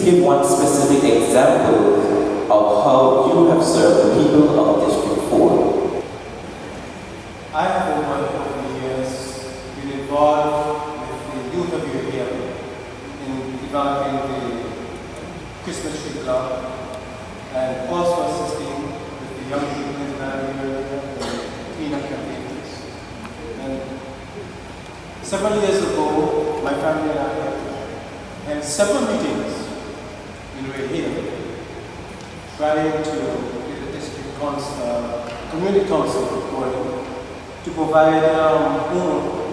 please give one specific example of how you have served the people of District 4? I have over the years been involved with the youth of your area in developing the Christmas tree club and also assisting with the young people in that area and cleanup campaigns. And several years ago, my family and I had several meetings in Red Hill trying to get the district council, community council going to provide home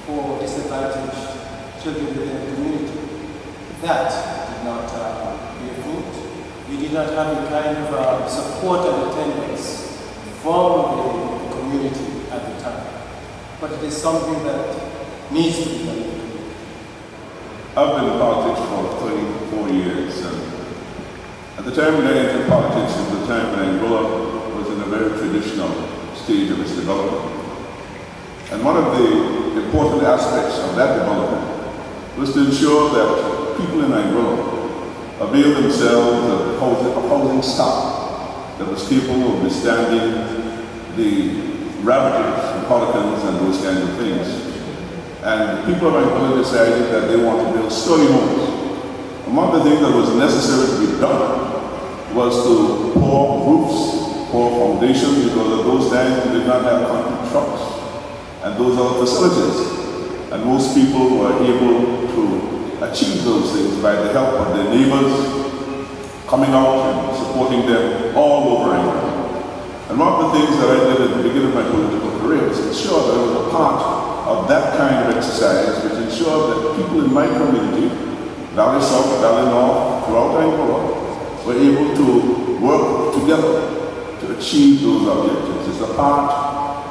for disadvantaged children within the community. That did not bear fruit. We did not have the kind of support and attendance from the community at the time. But it is something that needs to be done. I've been in politics for 34 years. And at the time when I entered politics, at the time when Angola was in a very traditional stage of its development. And one of the important aspects of that development was to ensure that people in Angola avail themselves of housing stock that was capable of withstanding the ravages of hurricanes and those kinds of things. And the people of Angola decided that they want to build sturdy homes. And one of the things that was necessary to be done was to pour roofs, pour foundations, because at those times we did not have concrete trucks and those other facilities. And most people were able to achieve those things by the help of their neighbors coming out and supporting them all over Angola. And one of the things that I did at the beginning of my political career was ensure that I was a part of that kind of exercise, which ensured that people in my community, Valley South, Valley North, throughout Angola, were able to work together to achieve those objectives. It's a part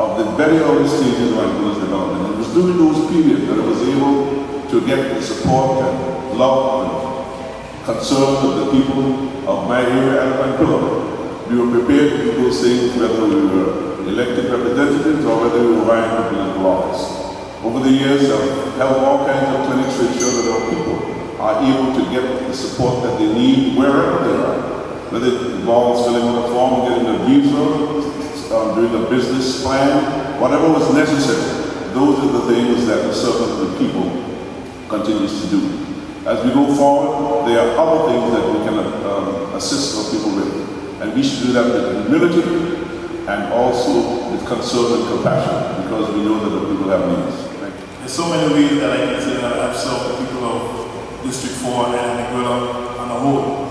of the very early stages of Angola's development. It was during those periods that I was able to get the support and love and concern of the people of my area and of Angola. We were prepared to do those things whether we were elected representatives or whether we were vying for political office. Over the years, I've held all kinds of clinics to ensure that our people are able to get the support that they need wherever they are. Whether it involves filling out a form, getting a visa, doing a business plan, whatever was necessary. Those are the things that the servant of the people continues to do. As we go forward, there are other things that we can assist our people with. And we should do that with humility and also with concern and compassion, because we know that the people have needs. There's so many ways that I can say that I've served the people of District 4 and Angola on the whole.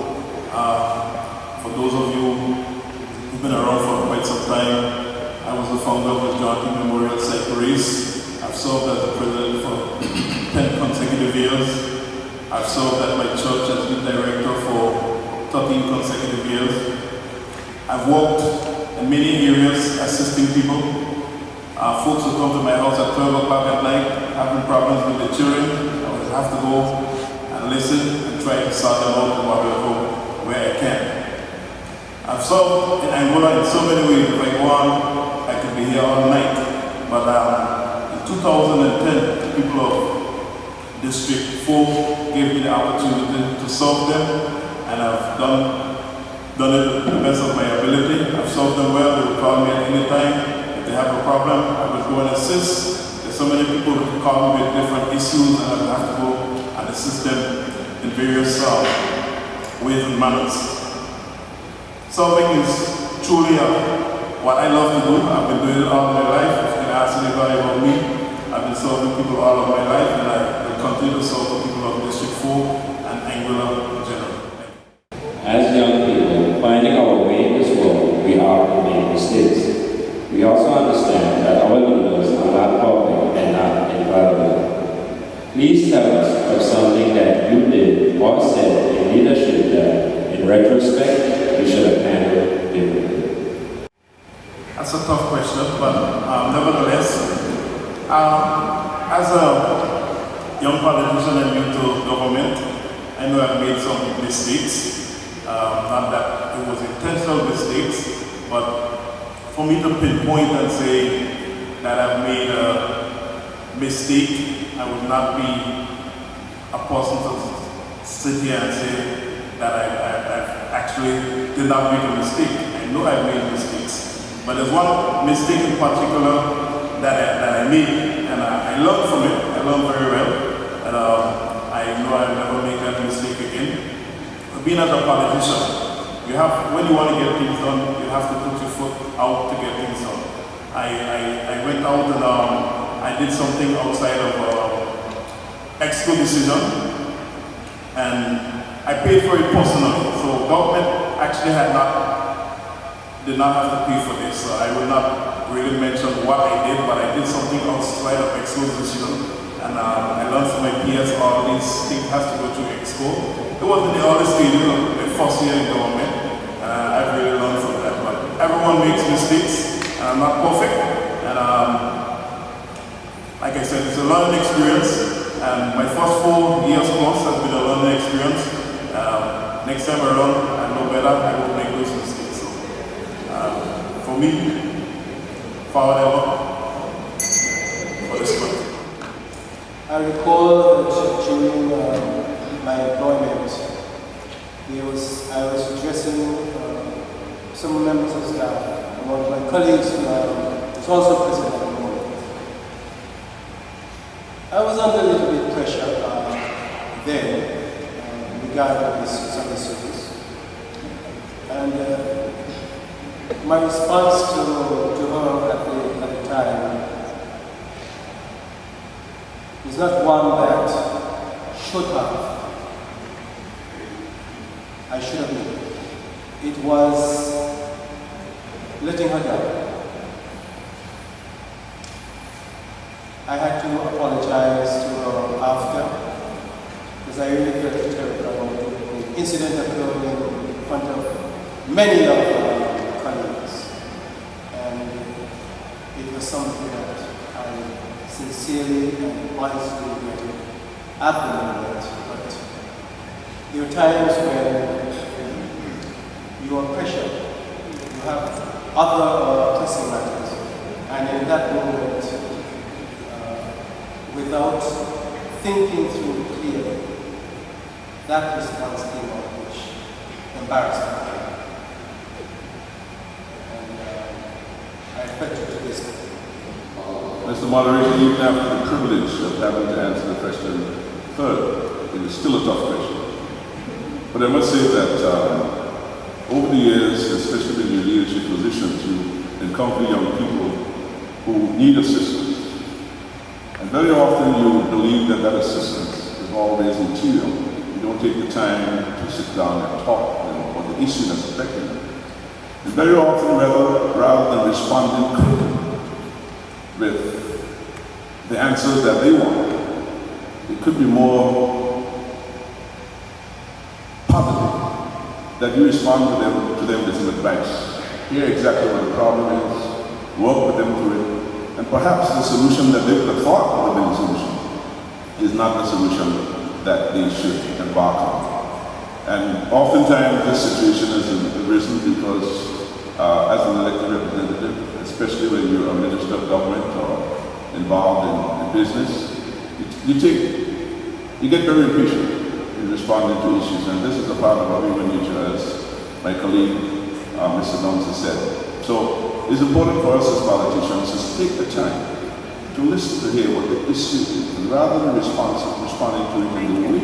For those of you who've been around for quite some time, I was the founder of the John King Memorial Cycle Race. I've served as the president for 10 consecutive years. I've served at my church as youth director for 13 consecutive years. I've worked in many areas assisting people. Folks who come to my house at 12 o'clock at night having problems with the children. I would have to go and listen and try to sort them out where I can. I've served in Angola in so many ways. If I go on, I could be here all night. But in 2010, the people of District 4 gave me the opportunity to serve them, and I've done it to the best of my ability. I've served them well. They would call me at any time. If they have a problem, I would go and assist. There's so many people who call me with different issues, and I would have to go and assist them in various ways and manners. Serving is truly what I love to do. I've been doing it all my life. If you can ask anybody about me, I've been serving people all of my life, and I will continue to serve the people of District 4 and Angola in general. As young people finding our way in this world, we often make mistakes. We also understand that our leaders are not perfect and not infallible. Please tell us of something that you did or said in leadership that, in retrospect, you should have handled differently. That's a tough question, but nevertheless, as a young politician and new to government, I know I've made some mistakes. Not that it was intentional mistakes, but for me to pinpoint and say that I've made a mistake, I would not be a person to sit here and say that I actually did not make a mistake. I know I made mistakes, but there's one mistake in particular that I made, and I learned from it. I learned very well, and I know I'll never make that mistake again. Being as a politician, when you want to get things done, you have to put your foot out to get things done. I went out and I did something outside of exco decision, and I paid for it personally. So government actually did not have to pay for this. So I will not really mention what I did, but I did something outside of exco decision, and I learned from my peers all these things has to go through exco. It was in the early stages of the first year in government, and I've really learned from that. But everyone makes mistakes, and I'm not perfect. And like I said, it's a learning experience. And my first 4 years plus has been a learning experience. Next time around, I know better, I won't make those mistakes. So, for me, forward ever, for this one. I recall that during my employment, I was addressing some members of staff, and one of my colleagues was also present at the moment. I was under a little bit pressure then regarding this Sunday service, and my response to her at the time is not one that should have. I should have been. It was letting her down. I had to apologize to her after, because I really felt terrible about the incident occurred in front of many of our colleagues. And it was something that I sincerely and honestly regretted at the moment. But there are times when you are pressured, you have other pressing matters, and in that moment, without thinking through clearly, that response came out which embarrassed me. And I felt it to this day. Mr. Moderator, even after the privilege of having to answer the question third, it is still a tough question. But I must say that over the years, especially in your leadership positions, you encounter young people who need assistance. And very often you believe that assistance is always material. You don't take the time to sit down and talk about the issue that's affecting them. And very often, rather than responding quickly with the answers that they want, it could be more positive that you respond to them with some advice. Hear exactly what the problem is, work with them through it, and perhaps the solution that they would have thought would have been the solution is not the solution that they should embark on. And oftentimes this situation has arisen because as an elected representative, especially when you're a minister of government or involved in business, you get very impatient in responding to issues, and this is a part of our human nature, as my colleague, Mr. Nonsa said. So it's important for us as politicians to take the time to listen to hear what the issue is, and rather than responding to it in the way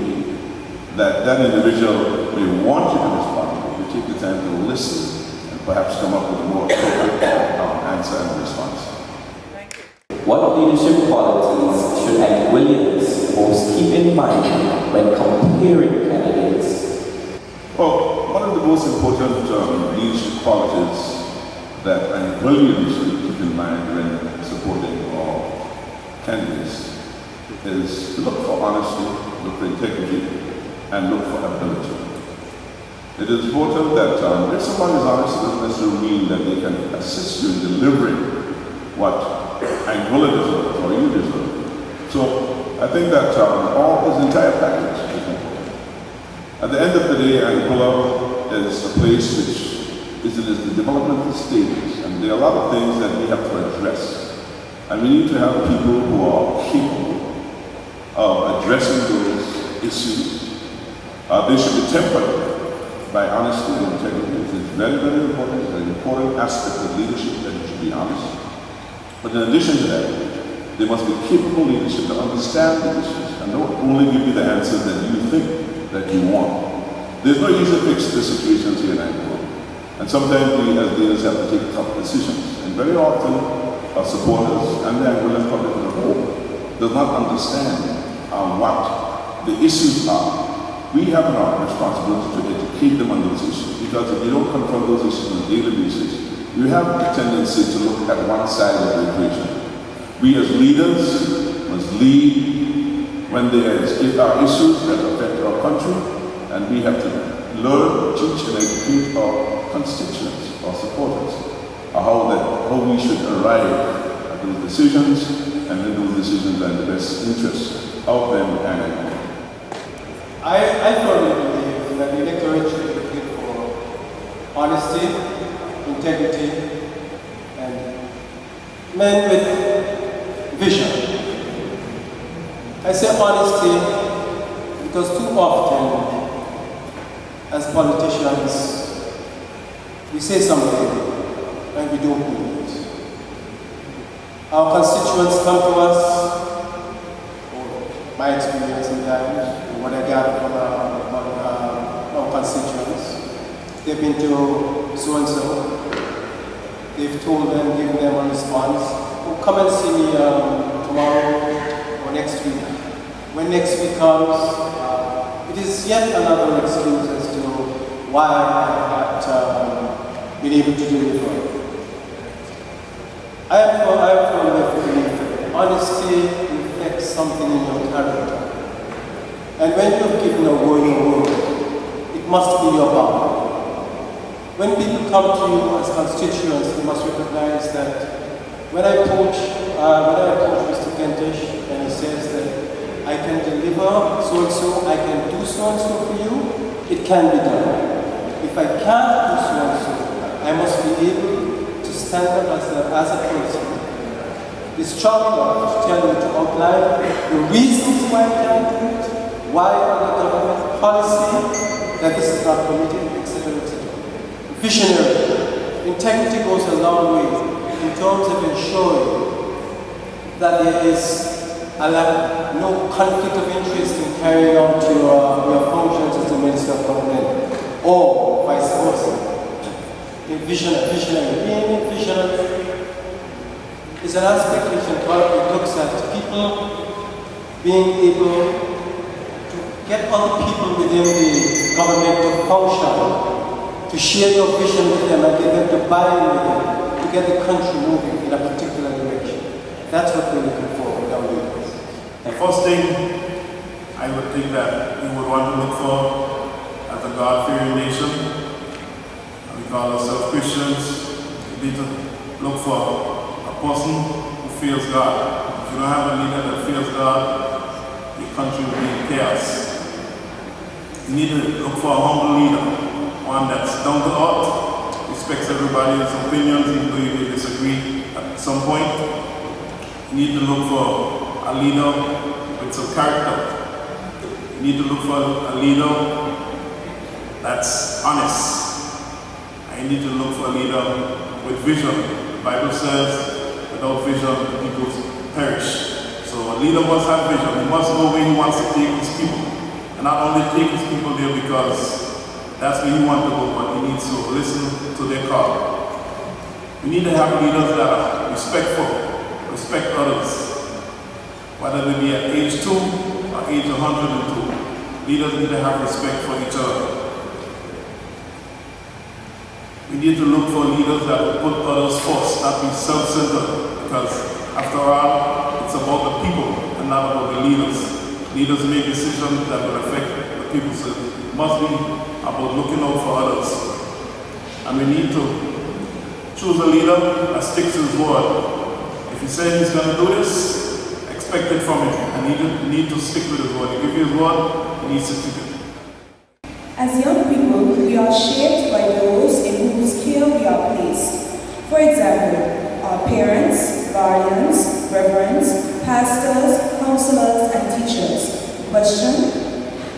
that individual may want you to respond, you take the time to listen and perhaps come up with a more appropriate answer and response. What leadership qualities should Ant Williams most keep in mind when comparing candidates? Well, one of the most important leadership qualities that Ant Williams should keep in mind when supporting all candidates is to look for honesty, look for integrity, and look for ability. It is important that if somebody is honest, it doesn't necessarily mean that they can assist you in delivering what Angola deserves or you deserve. So I think that his entire package is important. At the end of the day, Angola is a place which is in the developmental stages, and there are a lot of things that we have to address. And we need to have people who are capable of addressing those issues They should be tempered by honesty and integrity. It is very, very important. It's an important aspect of leadership that you should be honest. But in addition to that, they must be capable leadership to understand the issues and not only give you the answers that you think that you want. There's no easy fix to the situations here in Angola. And sometimes we as leaders have to take tough decisions. And very often our supporters and the Angolan public as a whole does not understand what the issues are. We have a responsibility to educate them on those issues, because if you don't confront those issues on a daily basis, you have a tendency to look at one side of the equation. We as leaders must lead when there are issues that affect our country, and we have to learn, teach, and educate our constituents, our supporters, how we should arrive at those decisions, and then those decisions are in the best interest of them and everyone. I firmly believe that the electorate should be looking for honesty, integrity, and men with vision. I say honesty because too often, as politicians, we say something and we don't mean it. Our constituents come to us, or my experience in that, what I gather from our constituents. They've been to so-and-so. They've told them, given them a response. Oh, come and see me tomorrow or next week. When next week comes, it is yet another excuse as to why I have not been able to deliver. I am firmly believe honesty reflects something in your character. And when you have given a word, it must be your bound. When people come to you as constituents, you must recognize that when I approach Mr. Kentish and he says that I can deliver so-and-so, I can do so-and-so for you, it can be done. If I can't do so-and-so, I must be able to stand up as a person. Be strong enough to tell you to outline the reasons why I can't do it, why under government policy that this is not permitted, etc., etc. Visionary. Integrity goes a long way in terms of ensuring that there is no conflict of interest in carrying out your functions as a Minister of Government, or vice versa. Visionary. Being visionary is an aspect which looks at people being able get other people within the government to function, to share your vision with them and get them to buy in with them, to get the country moving in a particular direction. That's what we're looking for with our leaders. The first thing I would think that we would want to look for as a God-fearing nation, and we call ourselves Christians, we need to look for a person who fears God. If you don't have a leader that fears God, your country will be in chaos. You need to look for a humble leader, one that's down to earth, respects everybody's opinions, even though you may disagree at some point. You need to look for a leader with some character. You need to look for a leader that's honest. And you need to look for a leader with vision. The Bible says, without vision, people perish. So a leader must have vision. He must know where he wants to take his people. And not only take his people there because that's where he wants to go, but he needs to listen to their call. We need to have leaders that are respectful, respect others, whether they be at age 2 or age 102. Leaders need to have respect for each other. We need to look for leaders that will put others first, not be self-centered, because after all, it's about the people and not about the leaders. Leaders make decisions that will affect the people, so it must be about looking out for others. And we need to choose a leader that sticks to his word. If he says he's going to do this, expect it from him, and he need to stick with his word. He gives you his word, he needs to keep it. As young people, we are shaped by those in whose care we are placed. For example, our parents, guardians, reverends, pastors, counselors, and teachers. Question: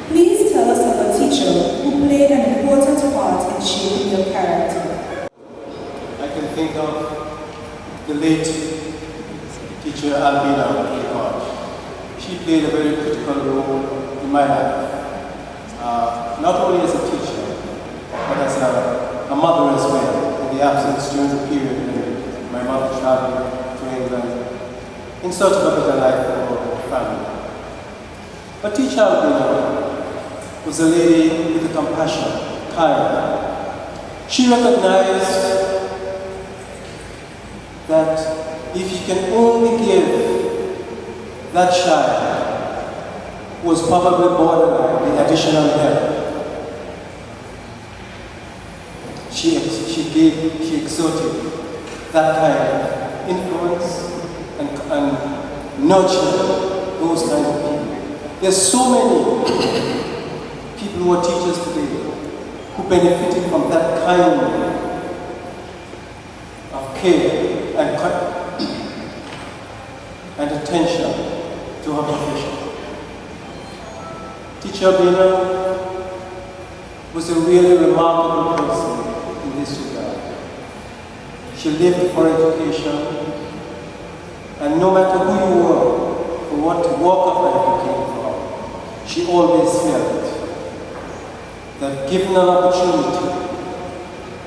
please tell us of a teacher who played an important part in shaping your character? I can think of the late teacher Albina Lecoq. She played a very critical role in my life, not only as a teacher, but as a mother as well, in the absence during the period when my mother traveled to England in search of a better life for her family. But teacher Albina was a lady with a compassion, kind. She recognized that if you can only give that child who was probably borderline the additional help, she exerted that kind of influence and nurtured those kind of people. There's so many people who are teachers today who benefited from that kind of care and attention to her profession. Teacher Bina was a really remarkable person in this regard. She lived for education, and no matter who you were, for what walk of life you came from, she always felt that given an opportunity,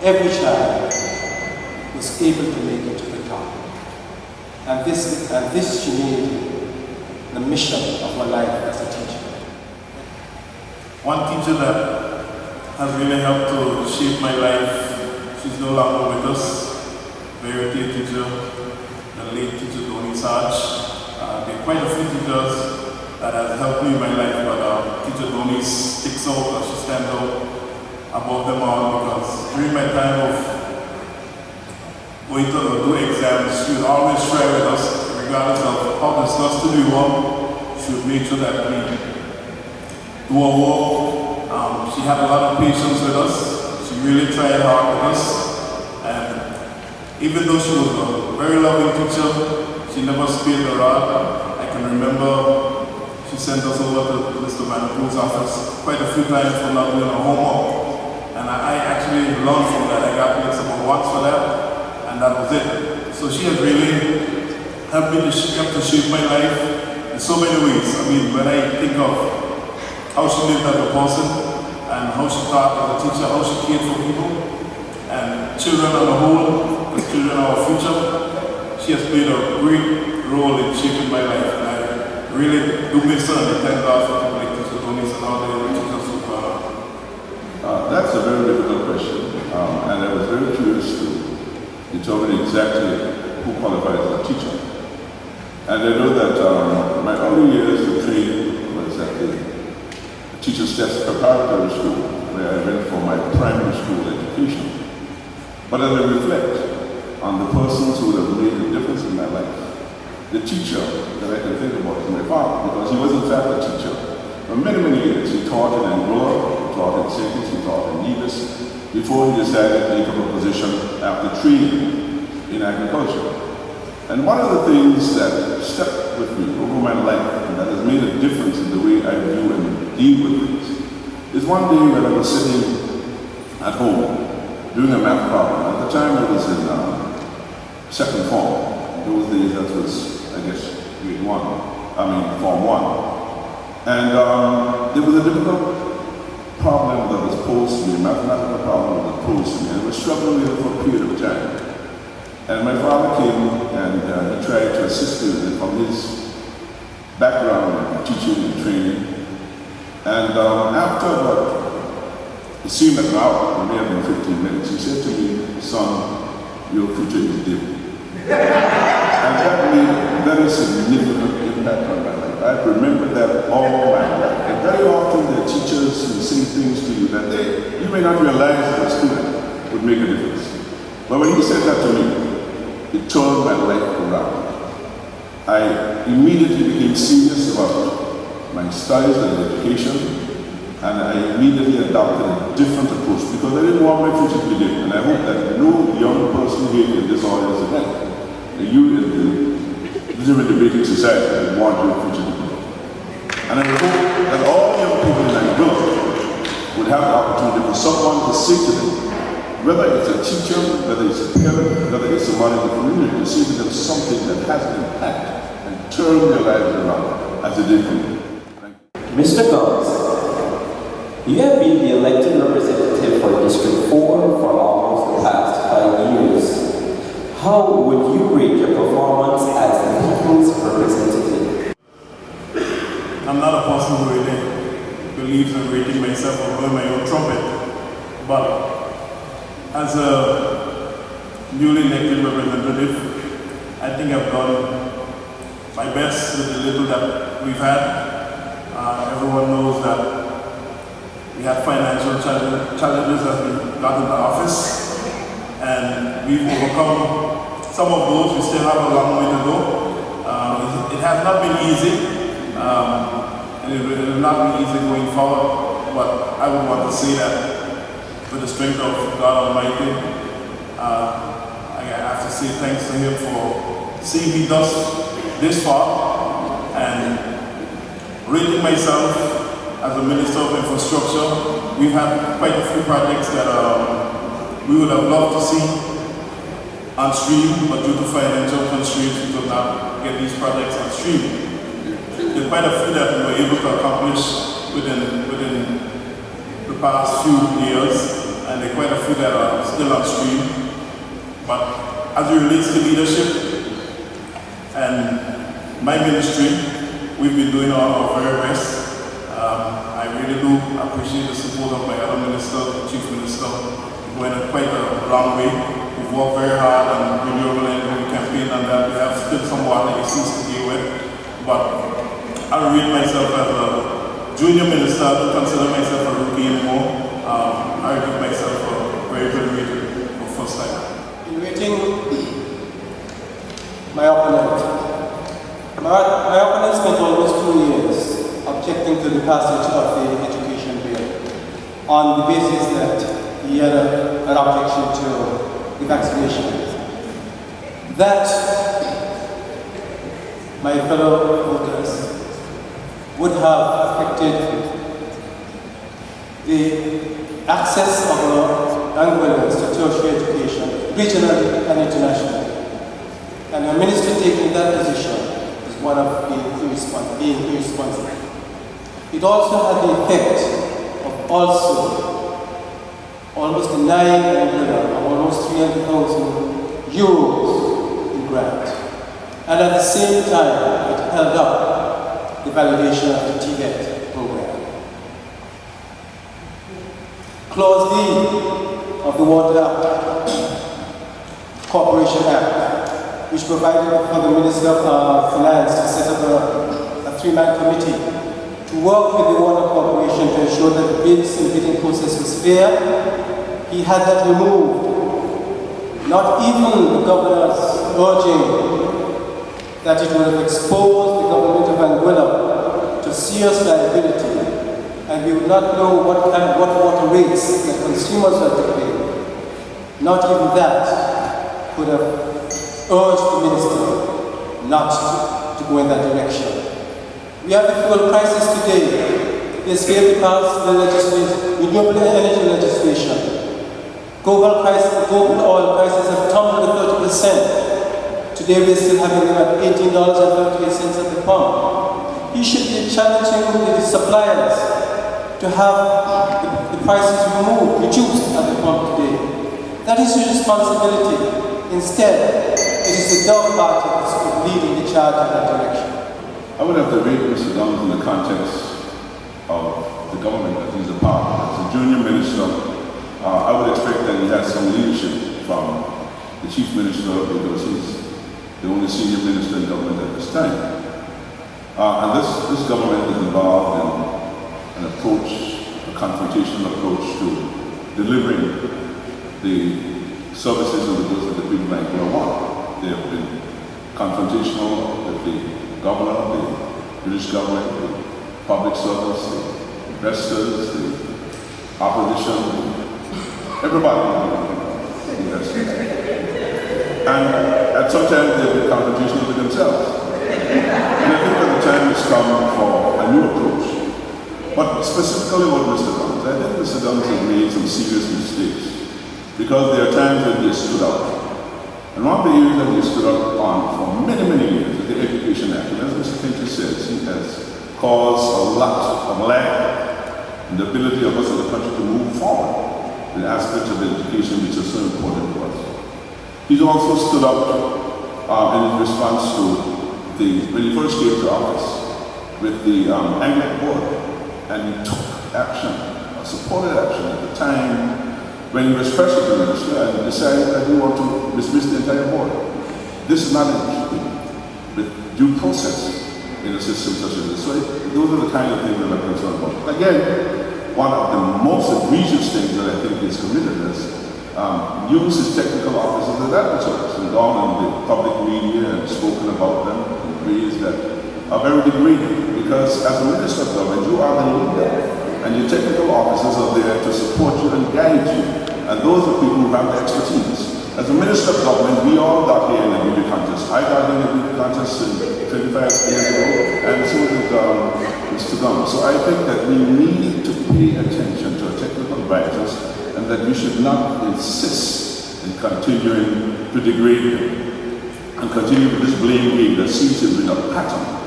every child was able to make it to the top. And this she made the mission of her life as a teacher. One teacher that has really helped to shape my life, she's no longer with us, very dear teacher, the late teacher Tony Sarge. There are quite a few teachers that have helped me in my life, but teacher Tony sticks out, she stands out above them all, because during my time of going to do exams, she would always try with us, regardless of how disgusted we were. She would make sure that we do our work. She had a lot of patience with us. She really tried hard with us. And even though she was a very loving teacher, she never spared the rod. I can remember she sent us over to Mr. Vanderpool's office quite a few times for not doing our homework. And I actually learned from that. I got like some awards for that. And that was it. So she has really helped me to shape my life in so many ways. I mean, when I think of how she lived as a person and how she taught as a teacher, how she cared for people and children on the whole, the children are our future, she has played a great role in shaping my life. And I really do miss her and thank God for people like Teacher Tony and all the teachers who That's a very difficult question, and I was very curious to determine exactly who qualifies as a teacher. And I know that my early years of training was at the Teacher's Test Preparatory School, where I went for my primary school education. But as I reflect on the persons who have made a difference in my life, the teacher that I can think about is my father, because he was in fact a teacher. For many, many years, he taught in Angola, he taught in St. he taught in Nevis, before he decided to take up a position after training in agriculture. And one of the things that stuck with me over my life and that has made a difference in the way I view and deal with things is one day when I was sitting at home doing a math problem. At the time I was in second form. In those days that was, I guess, Form 1. And there was a difficult problem that was posed to me, a mathematical problem that was posed to me, and I was struggling with it for a period of time. And my father came and he tried to assist me with it from his background in teaching and training. And after about, it seemed like an hour, it may have been 15 minutes, he said to me, "Son, your future is dim." And that made a very significant impact on my life. I've remembered that all my life. And very often there are teachers who say things to you that you may not realize that a student would make a difference. But when he said that to me, it turned my life around. I immediately became serious about my studies and education, and I immediately adopted a different approach because I didn't want my future to be dim. And I hope that no young person here in this audience tonight, you in the debating society, want your future to be dim. And I hope that all young people in Angola would have the opportunity for someone to say to them, whether it's a teacher, whether it's a parent, whether it's someone in the community, to say to them something that has an impact and turn their lives around as it did for me. Thank you. Mr. Guns, you have been the elected representative for District 4 for almost the past 5 years. How would you rate your performance as the people's representative? I'm not a person who really believes in rating myself or blowing my own trumpet, but as a newly elected representative, I think I've done my best with the little that we've had. Everyone knows that we had financial challenges as we got into office, and we've overcome some of those. We still have a long way to go. It has not been easy, and it will not be easy going forward, but I would want to say that with the strength of God Almighty, I have to say thanks to Him for seeing me this far, and rating myself as a Minister of Infrastructure. We've had quite a few projects that we would have loved to see on stream, but due to financial constraints, we could not get these projects on stream. There are quite a few that we were able to accomplish within the past few years, and there are quite a few that are still on stream. But as it relates to leadership and my ministry, we've been doing our very best. I really do appreciate the support of my other minister, the Chief Minister. We're going quite a long way. We've worked very hard on renewable energy campaign, and that we have still some water issues to deal with. But I rate myself as a junior minister. I don't consider myself a rookie anymore. I rate myself a very good rating for first time. In rating my opponent spent almost 2 years objecting to the passage of the education bill on the basis that he had an objection to the vaccination. That, my fellow voters, would have affected the access of our young women to tertiary education, regional and international. And a minister taking that position is one of being irresponsible. It also had the effect of almost denying Angola of almost 300,000 euros in grant. And at the same time, it held up the validation of the TVET program. Clause D of the Water Corporation Act, which provided for the Minister of Finance to set up a three-man committee to work with the Water Corporation to ensure that the bids and bidding process was fair. He had that removed. Not even the governor's urging that it would have exposed the government of Angola to serious liability, and we would not know what water rates that consumers had to pay. Not even that could have urged the minister not to go in that direction. We have the fuel crisis today. They failed to pass the renewable energy legislation. Global oil prices have tumbled 30%. Today we're still having them at $18.38 at the pump. He should be challenging the suppliers to have the prices reduced at the pump today. That is his responsibility. Instead, it is the Dove party that's leading the charge in that direction. I would have to rate Mr. Guns in the context of the government that he's a part of. As a junior minister, I would expect that he has some leadership from the Chief Minister because he's the only senior minister in government at this time. And this government is involved in an approach, a confrontational approach to delivering the services and the goods that the people like want. They have been confrontational with the governor, the British government, the public servants, the investors, the opposition, everybody. And at some time they've been confrontational with themselves. And I think that the time has come for a new approach. But specifically about Mr. Guns, I think Mr. Guns has made some serious mistakes because there are times when he has stood out. And one of the areas that he stood up on for many, many years is the Education Act. And as Mr. Fincher says, he has caused a lot of lag in the ability of us as a country to move forward in aspects of education which are so important to us. He's also stood up in his response to when he first came to office with the Anglican Board, and he took action, supported action at the time when he was president minister and decided that he wanted to dismiss the entire board. This is not in keeping with due process in a system such as this. So those are the kind of things that I'm concerned about. Again, one of the most egregious things that I think he's committed is use his technical offices as adversaries and gone on the public media and spoken about them in ways that are very degrading. Because as a minister of government, you are the leader, and your technical officers are there to support you and guide you. And those are people who have the expertise. As a minister of government, we all got here in the beauty contest. I got in the beauty contest 25 years ago, and so did Mr. Guns. So I think that we need to pay attention to our technical advisors, and that we should not insist in continuing to degrade them and continue with this blame game that seems to be a pattern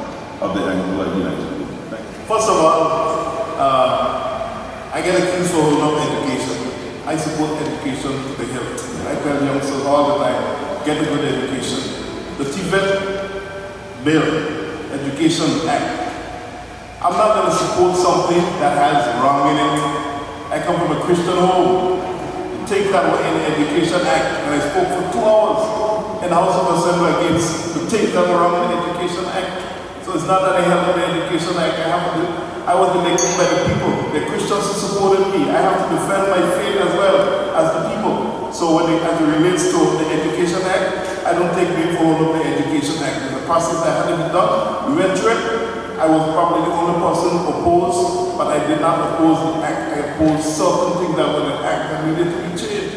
of the Anglo United. First of all, I get accused for holding up education. I support education to the hilt. I tell youngsters all the time, get a good education. The TVET bill, Education Act. I'm not going to support something that has wrong in it. I come from a Christian home. You take that away in the Education Act, and I spoke for 2 hours in the House of Assembly against the things that were wrong in the Education Act. So it's not that I held up the Education Act. I was elected by the people. The Christians who supported me. I have to defend my faith as well as the people. So as it relates to the Education Act, I don't take blame for holding up the Education Act. There's a process that had to be done. We went through it. I was probably the only person opposed, but I did not oppose the act. I opposed certain things that were in the act that needed to be changed.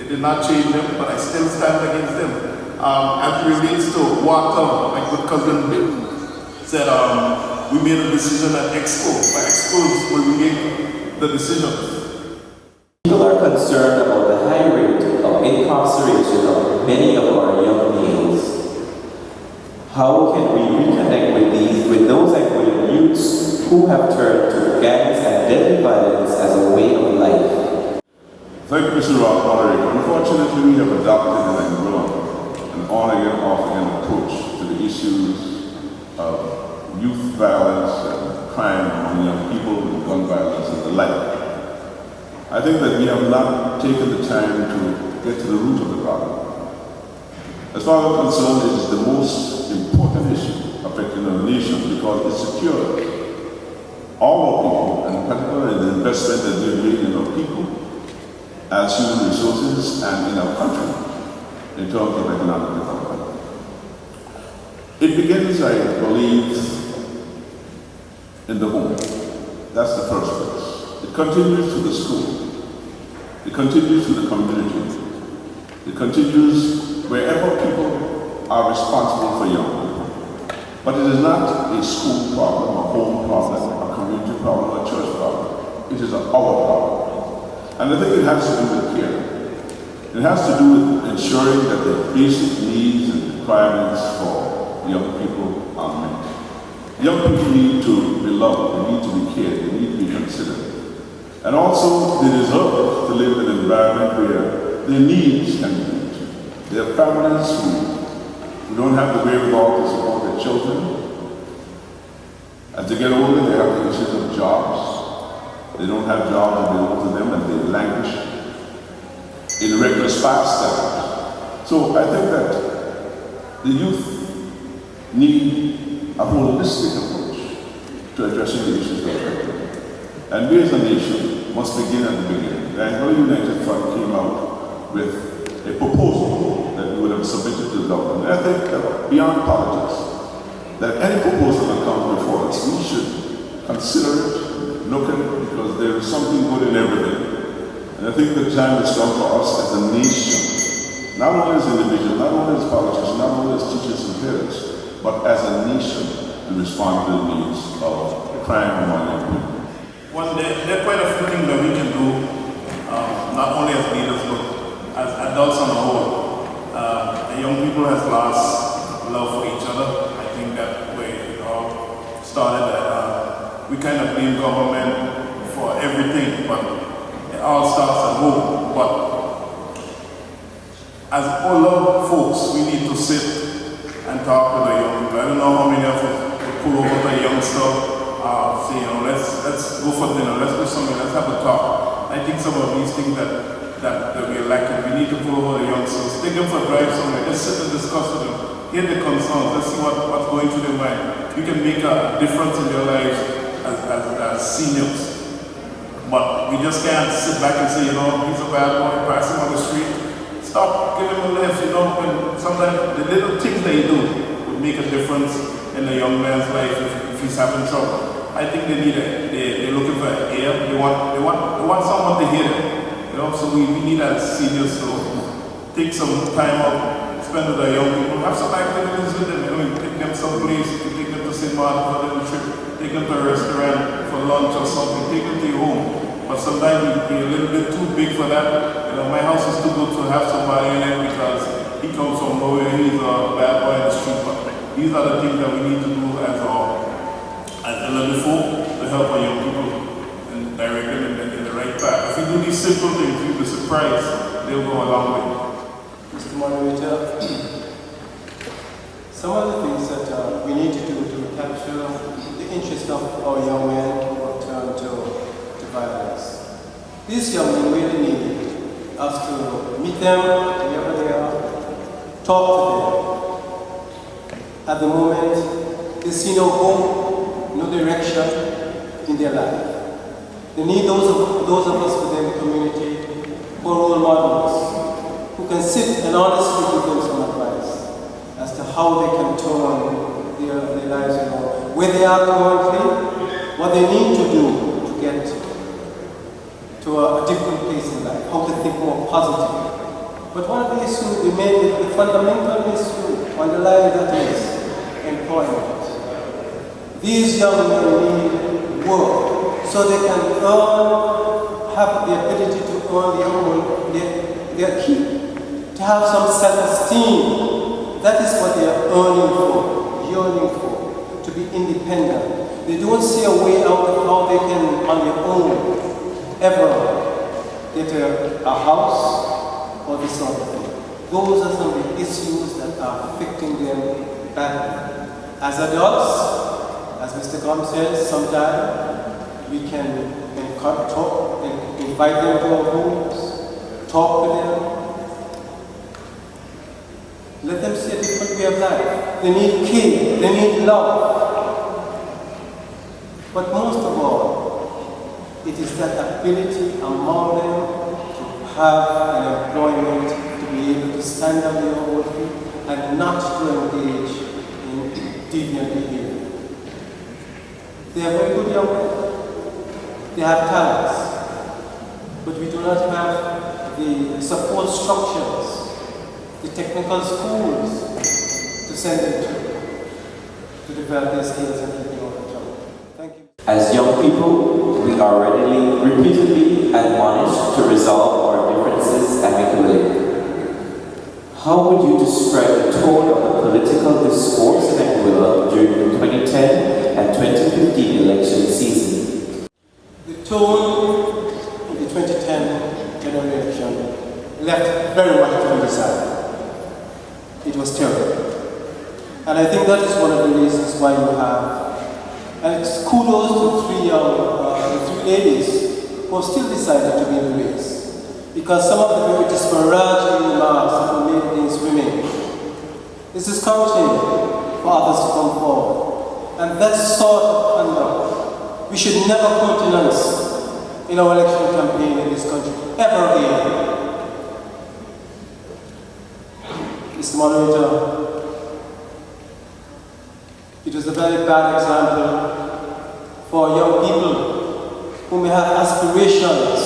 They did not change them, but I still stand against them. As it relates to water, my good cousin said we made a decision at Expo. By Expo is where we make the decisions. People are concerned about the high rate of incarceration of many of our young males. How can we reconnect with those Angolan youths who have turned to gangs and deadly violence as a way of life? Thank you, Mr. Moderator. Unfortunately, we have adopted in Angola an on-again, off-again approach to the issues of youth violence and crime among young people, and gun violence and the like. I think that we have not taken the time to get to the root of the problem. As far as I'm concerned, it is the most important issue affecting our nation because it secures all our people, and particularly the investment that we have made in our people as human resources and in our country in terms of economic development. It begins, I believe, in the home. That's the first place. It continues to the school. It continues to the community. It continues wherever people are responsible for young people. But it is not a school problem, a home problem, a community problem, a church problem. It is our problem. And I think it has to do with care. It has to do with ensuring that the basic needs and requirements for young people are met. Young people need to be loved, they need to be cared, they need to be considered. And also, they deserve to live in an environment where their needs can be met. There are families who don't have the wherewithal to support their children. As they get older, they have the issues of jobs. They don't have jobs available to them, and they languish in regular sparse standards. So I think that the youth need a holistic approach to addressing the issues that affect them. And we as a nation must begin at the beginning. The Anglo United Front came out with a proposal that we would have submitted to the government. And I think that beyond politics, that any proposal that comes before us, we should consider it, look at it, because there is something good in everything. And I think the time has come for us as a nation, not only as individuals, not only as politicians, not only as teachers and parents, but as a nation to respond to the needs of crime among young people. there are quite a few things that we can do, not only as leaders, but as adults on the whole. The young people has lost love for each other. I think that way it all started that we kind of blame government for everything, but it all starts at home. But as older folks, we need to sit and talk with the young people. I don't know how many of us would pull over to a youngster, say, let's go for dinner, let's do something, let's have a talk. I think some of these things that we're lacking, we need to pull over the youngsters, take them for a drive somewhere, just sit and discuss with them, hear their concerns, let's see what's going through their mind. You can make a difference in their lives as seniors. But we just can't sit back and say, he's a bad boy, pass him on the street. Stop, give him a lift, when sometimes the little things that you do would make a difference in a young man's life if he's having trouble. I think they're looking for an ear. They want someone to hear them. So we need as seniors to take some time out, spend with our young people, have some activities with them. Take them someplace, take them to St. Martin for a little trip, take them to a restaurant for lunch or something, take them to your home. But sometimes we're a little bit too big for that. My house is too good to have somebody in it because he comes from nowhere, he's a bad boy in the street. But these are the things that we need to do as elder folk to help our young people and direct them in the right path. If we do these simple things, you'll be surprised, they'll go a long way. Mr. Moderator, some of the things that we need to do to capture the interest of our young men who are turned to violence. These young men really need us to meet them wherever they are, talk to them. At the moment, they see no hope, no direction in their life. They need those of us within the community who are role models, who can sit and honestly give them some advice as to how they can turn their lives around, where they are currently, what they need to do to get to a different place in life, how to think more positive. But one of the issues, the fundamental issue underlying that is employment. These young men need work so they can have the ability to earn their keep, to have some self-esteem. That is what they are yearning for, to be independent. They don't see a way out of how they can, on their own, ever get a house or this sort of thing. Those are some of the issues that are affecting them badly. As adults, as Mr. Grom says, sometimes we can talk and invite them to our homes, talk to them, let them see a different way of life. They need care, they need love. But most of all, it is that ability among them to have an employment, to be able to stand on their own feet and not to engage in deviant behavior. They are very good young men. They have talents. But we do not have the support structures, the technical schools to send them to develop their skills and keep them on the job. Thank you. As young people, we are repeatedly admonished to resolve our differences amicably. How would you describe the tone of the political discourse in Anguilla during the 2010 and 2015 election season? The tone in the 2010 general election left very much to be desired. It was terrible. And I think that is one of the reasons why you have, and it's kudos to three ladies who have still decided to be in the race. Because some of the very disparaging remarks that were made against women is discouraging for others to come forward. And that sort of conduct, we should never countenance in our election campaign in this country, ever again. Mr. Moderator, it was a very bad example for young people who may have aspirations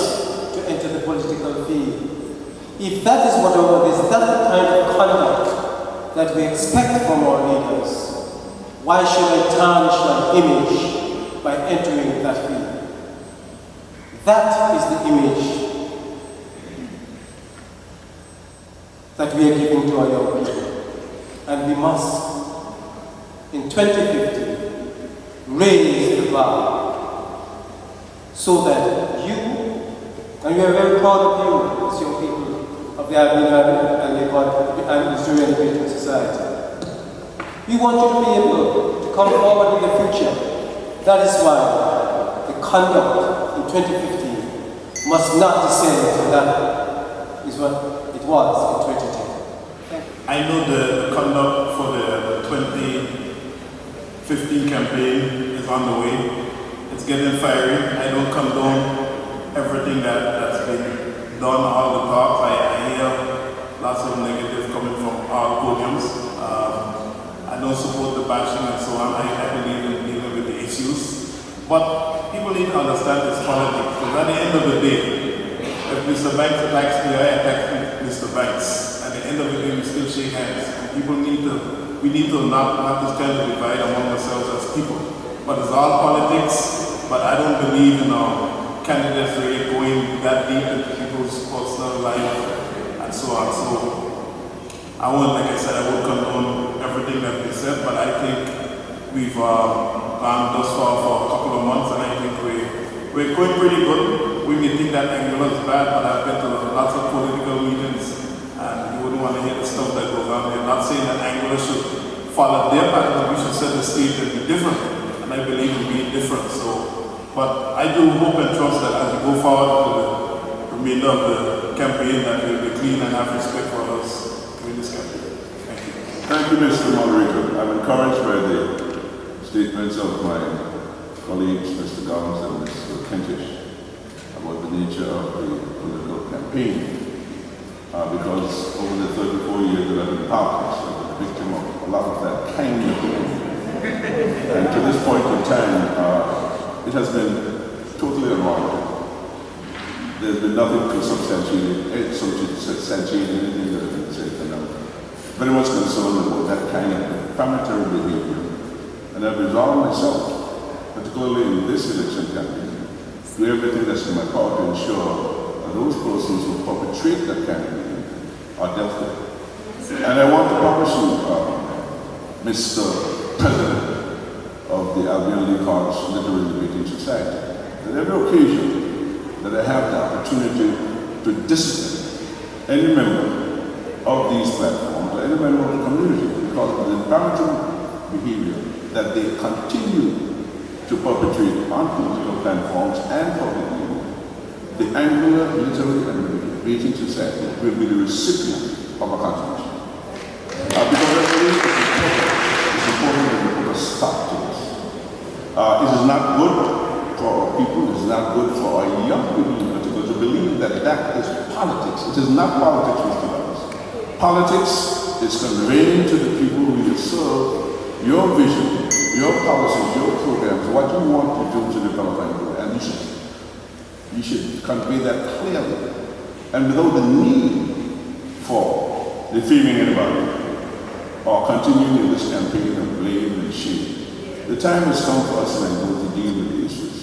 to enter the political field. If that is what is that the kind of conduct that we expect from our leaders, why should I tarnish my image by entering that field? That is the image that we are giving to our young people. And we must, in 2050, raise the bar so that you, and we are very proud of you as young people of the Albanian and Israeli Debating Society. We want you to be able to come forward in the future. That is why the conduct in 2015 must not descend to that is what it was in 2010. I know the conduct for the 2015 campaign is on the way. It's getting fiery. I don't condone everything that's been done, all the talk. I hear lots of negative coming from our podiums. I don't support the bashing and so on. I believe in dealing with the issues. But people need to understand this politics. Because at the end of the day, if Mr. Banks attacks me, I attack Mr. Banks. At the end of the day, we still shake hands. And we need to not this kind of divide among ourselves as people. But it's all politics. But I don't believe in candidates really going that deep into people's personal life and so on. So I won't, like I said, I won't condone everything that they said, but I think we've gone thus far for a couple of months, and I think we're going pretty good. We may think that Angola is bad, but I've been to lots of political meetings, and you wouldn't want to hear the stuff that goes on there. Not saying that Angola should follow their pattern, but we should set the stage and be different, and I believe in being different. But I do hope and trust that as we go forward to the remainder of the campaign, that we'll be clean and have respect for us during this campaign. Thank you. Thank you, Mr. Moderator. I'm encouraged by the statements of my colleagues, Mr. Gowns and Mr. Kentish, about the nature of the political campaign. Because over the 34 years that I've been in politics, I've been a victim of a lot of that kind of thing. And to this point in time, it has been totally unwarranted. There's been nothing to substantiate anything that has been said. And I'm very much concerned about that kind of inflammatory behavior. And I've resolved myself, particularly in this election campaign, to do everything that's in my power to ensure that those persons who perpetrate that kind of behavior are dealt with. And I want to promise you, Mr. President of the Albion League Hearts Literary Debating Society, that every occasion that I have the opportunity to discipline any member of these platforms, or any member of the community, because of the inflammatory behavior that they continue to perpetrate on political platforms and publicly, the Angular Literary and Debating Society will be the recipient of a contribution. Because I believe it's important that we put a stop to this. It is not good for our people, it is not good for our young people in particular to believe that that is politics. It is not politics, Mr. Douglas. Politics is conveying to the people who you serve your vision, your policies, your programs, what you want to do to develop Angola. And you should convey that clearly and without the need for defaming anybody or continuing in this campaign of blame and shame. The time has come for us in Angola to deal with the issues.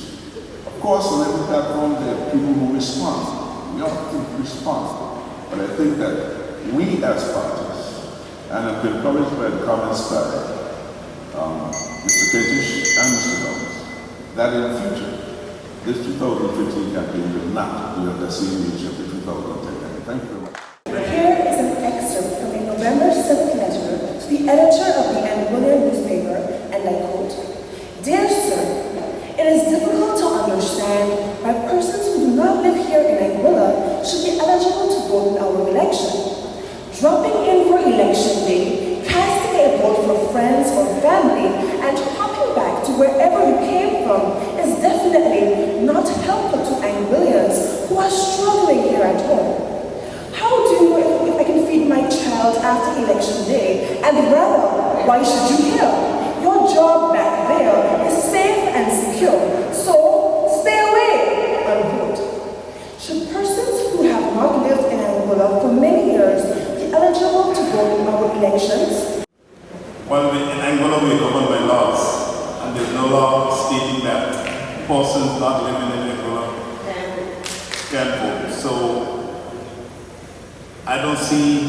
Of course, on every platform there are people who respond. We all respond. But I think that we as parties, and I've been encouraged by the comments by Mr. Kentish and Mr. Douglas, that in the future, this 2015 campaign will not be of the same nature of the 2010 campaign. Thank you very much. Here is an excerpt from a November 7th letter to the editor of the Angolan newspaper, and I quote, "Dear Sir, it is difficult to understand why persons who do not live here in Angola should be eligible to vote in our election. Dropping in for election day, casting a vote for friends or family, and hopping back to wherever you came from is definitely not helpful to Angolians who are struggling here at home. How do you know if I can feed my child after election day? And rather, why should you here? Your job back there is safe and secure, so stay away," unquote. Should persons who have not lived in Angola for many years be eligible to vote in our elections? Well, in Angola we are governed by laws, and there's no law stating that persons not living in Angola can vote. So I don't see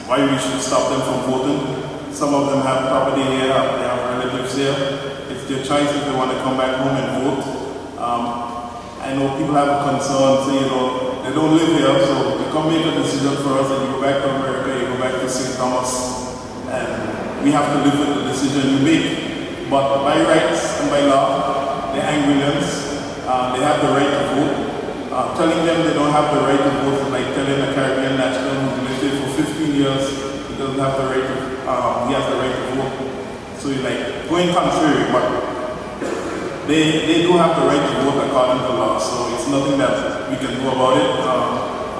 why we should stop them from voting. Some of them have property here, they have relatives here. It's their choice if they want to come back home and vote. I know people have a concern, say, they don't live here, so you come make a decision for us and you go back to America, you go back to St. Thomas, and we have to live with the decision you make. But by rights and by law, they're Anglians, they have the right to vote. Telling them they don't have the right to vote is like telling a Caribbean national who's lived here for 15 years he doesn't have the right to, he has the right to vote. So you're like going contrary, but they do have the right to vote according to law. So it's nothing that we can do about it.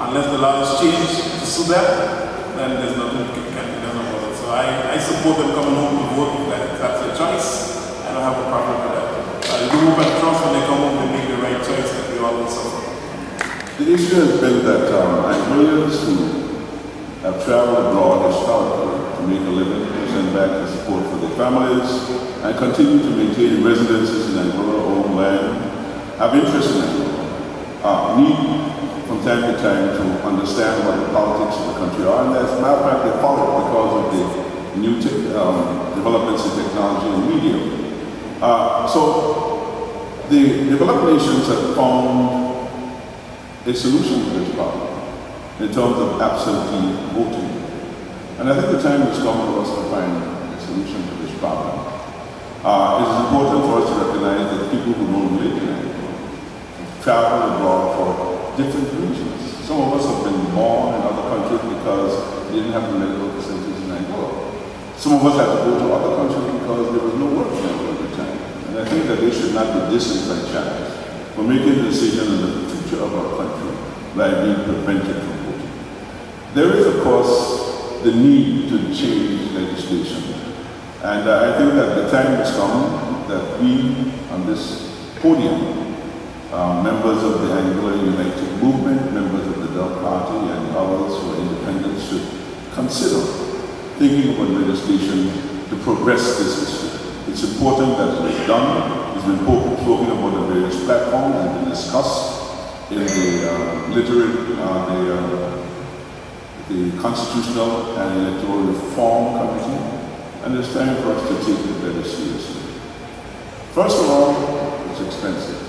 Unless the law is changed to suit them, then there's nothing can be done about it. So I support them coming home to vote if that's their choice. I don't have a problem with that. I do hope and trust when they come home they make the right choice that we all suffer. The issue has been that Anglians who have traveled abroad historically to make a living, to send back the support for their families, and continue to maintain residences in Angola, own land, have interest in Angola, need from time to time to understand what the politics of the country are, and as a matter of fact, they follow it because of the new developments in technology and media. So the developed nations have found a solution to this problem in terms of absentee voting. And I think the time has come for us to find a solution to this problem. It is important for us to recognize that people who don't live in Angola travel abroad for different reasons. Some of us have been born in other countries because they didn't have the medical facilities in Angola. Some of us had to go to other countries because there was no work in Angola at the time. And I think that they should not be disenfranchised for making a decision on the future of our country by being prevented from voting. There is, of course, the need to change legislation. And I think that the time has come that we, on this podium, members of the Angola United Movement, members of the Dog Party, and others who are independent should consider thinking about legislation to progress this issue. It's important that it is done. It's been spoken about the various platforms and been discussed in the Constitutional and Electoral Reform Committee, and it's time for us to take it very seriously. First of all, it's expensive.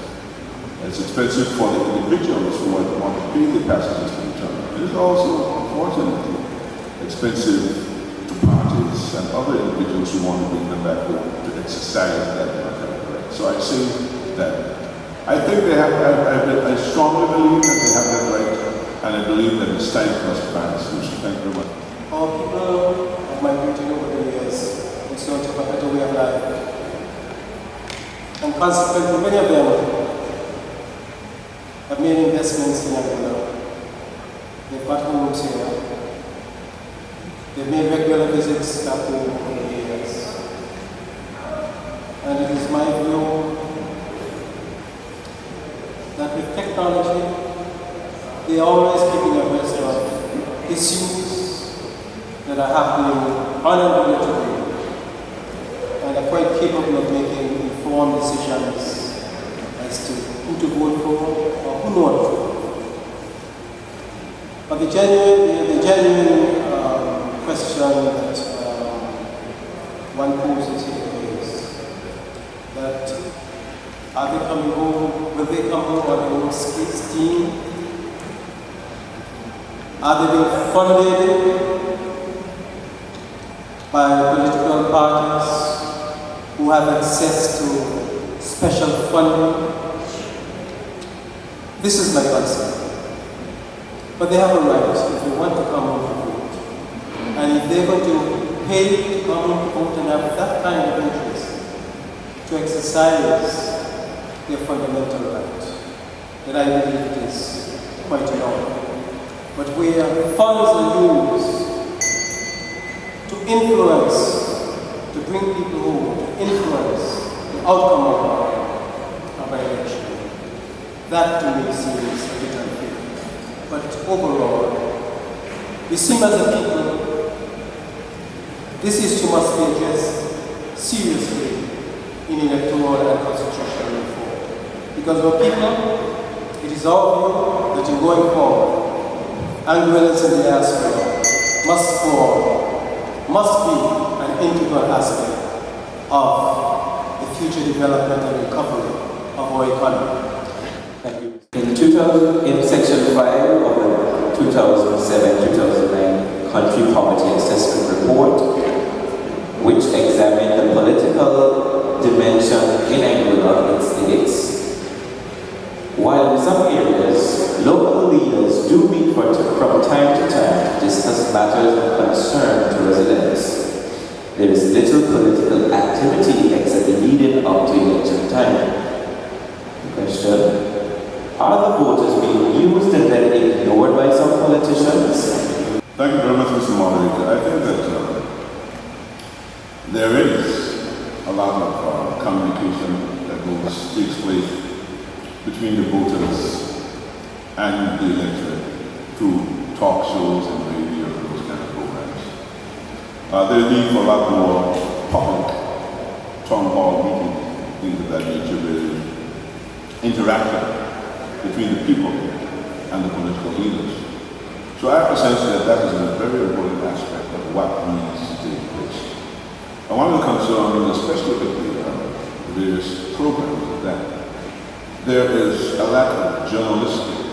It's expensive for the individuals who want to pay the passage expenditure. It is also, unfortunately, expensive to parties and other individuals who want to bring them back home to exercise that democratic right. So I say that I think they have, I strongly believe that they have that right, and I believe that it's time for us to find a solution. Thank you very much. Our people have migrated over the years in search of a better way of life. And consequently, many of them have made investments in Angola. They've got homes here. They've made regular visits back home over the years. And it is my view that with technology, they are always keeping abreast of issues that are happening on Angola today, and are quite capable of making informed decisions as to who to vote for or who not to vote. But the genuine question that one poses here is that are they coming home? Will they come home on their own steam? Are they being funded by political parties who have access to special funding? This is my concern. But they have a right if they want to come home to vote. And if they're going to pay to come home to vote and have that kind of interest to exercise their fundamental right, that I believe it is quite enormous. But where funds are used to influence, to bring people home, to influence the outcome of an election, that to me seems a bit unfair. But overall, we seem as a people, this issue must be addressed seriously in electoral and constitutional reform. Because our people It is our view that in going forward, Anguillans in the diaspora must be an integral aspect of the future development and recovery of our economy. Thank you. In Section 5 of the 2007-2009 Country Poverty Assessment Report, which examined the political dimension in Angola, it states, while in some areas, local leaders do meet from time to time to discuss matters of concern to residents, there is little political activity except the leading up to election time. Question: are the voters being used and then ignored by some politicians? Thank you very much, Mr. Moderator. I think that there is a lot of communication that takes place between the voters and the electorate through talk shows and radio and those kind of programs. There's need for a lot more public town hall meetings, things of that nature, where interaction between the people and the political leaders. So I have a sense that that is a very important aspect of what needs to take place. And one of the concerns, especially with the various programs, is that there is a lack of journalistic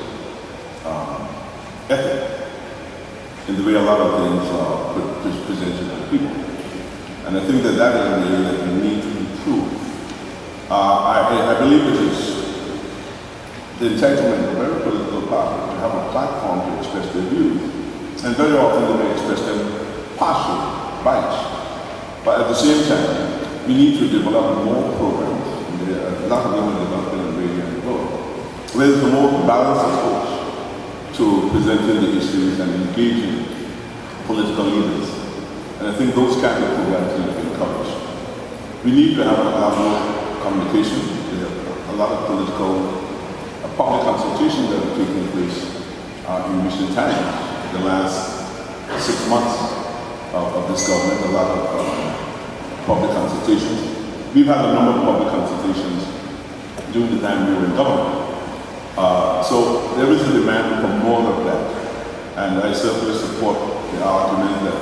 ethic in the way a lot of things are presented to the people. And I think that that is an area that we need to improve. I believe it is the entitlement of every political party to have a platform to express their views. And very often they may express them partially, biased. But at the same time, we need to develop more programs. And there are a lot of them in development in radio and globe, where there's a more balanced approach to presenting the issues and engaging political leaders. And I think those kind of programs need to be encouraged. We need to have a lot more communication. There are a lot of political public consultations that have taken place in recent times, the last 6 months of this government, a lot of public consultations. We've had a number of public consultations during the time we were in government. So there is a demand for more of that. And I certainly support the argument that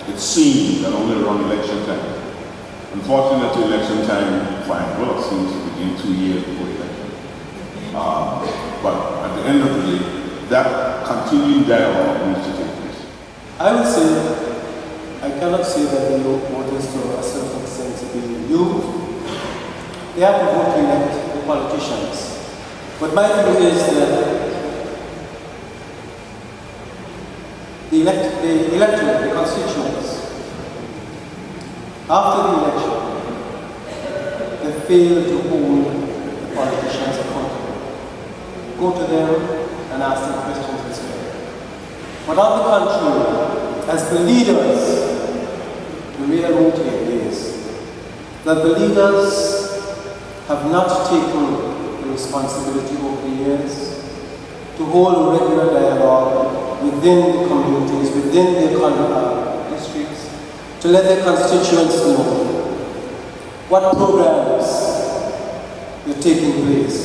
it seems that only around election time. Unfortunately, election time for Angola seems to begin 2 years before election. But at the end of the day, that continuing dialogue needs to take place. I would say, I cannot say that the voters to a certain extent are being used. They have to vote to elect the politicians. But my view is that the electorate, the constituents, after the election, they fail to hold the politicians accountable. Go to them and ask them questions as well. But on the contrary, as the leaders, the real motive is that the leaders have not taken the responsibility over the years to hold a regular dialogue within the communities, within their districts, to let their constituents know what programs are taking place.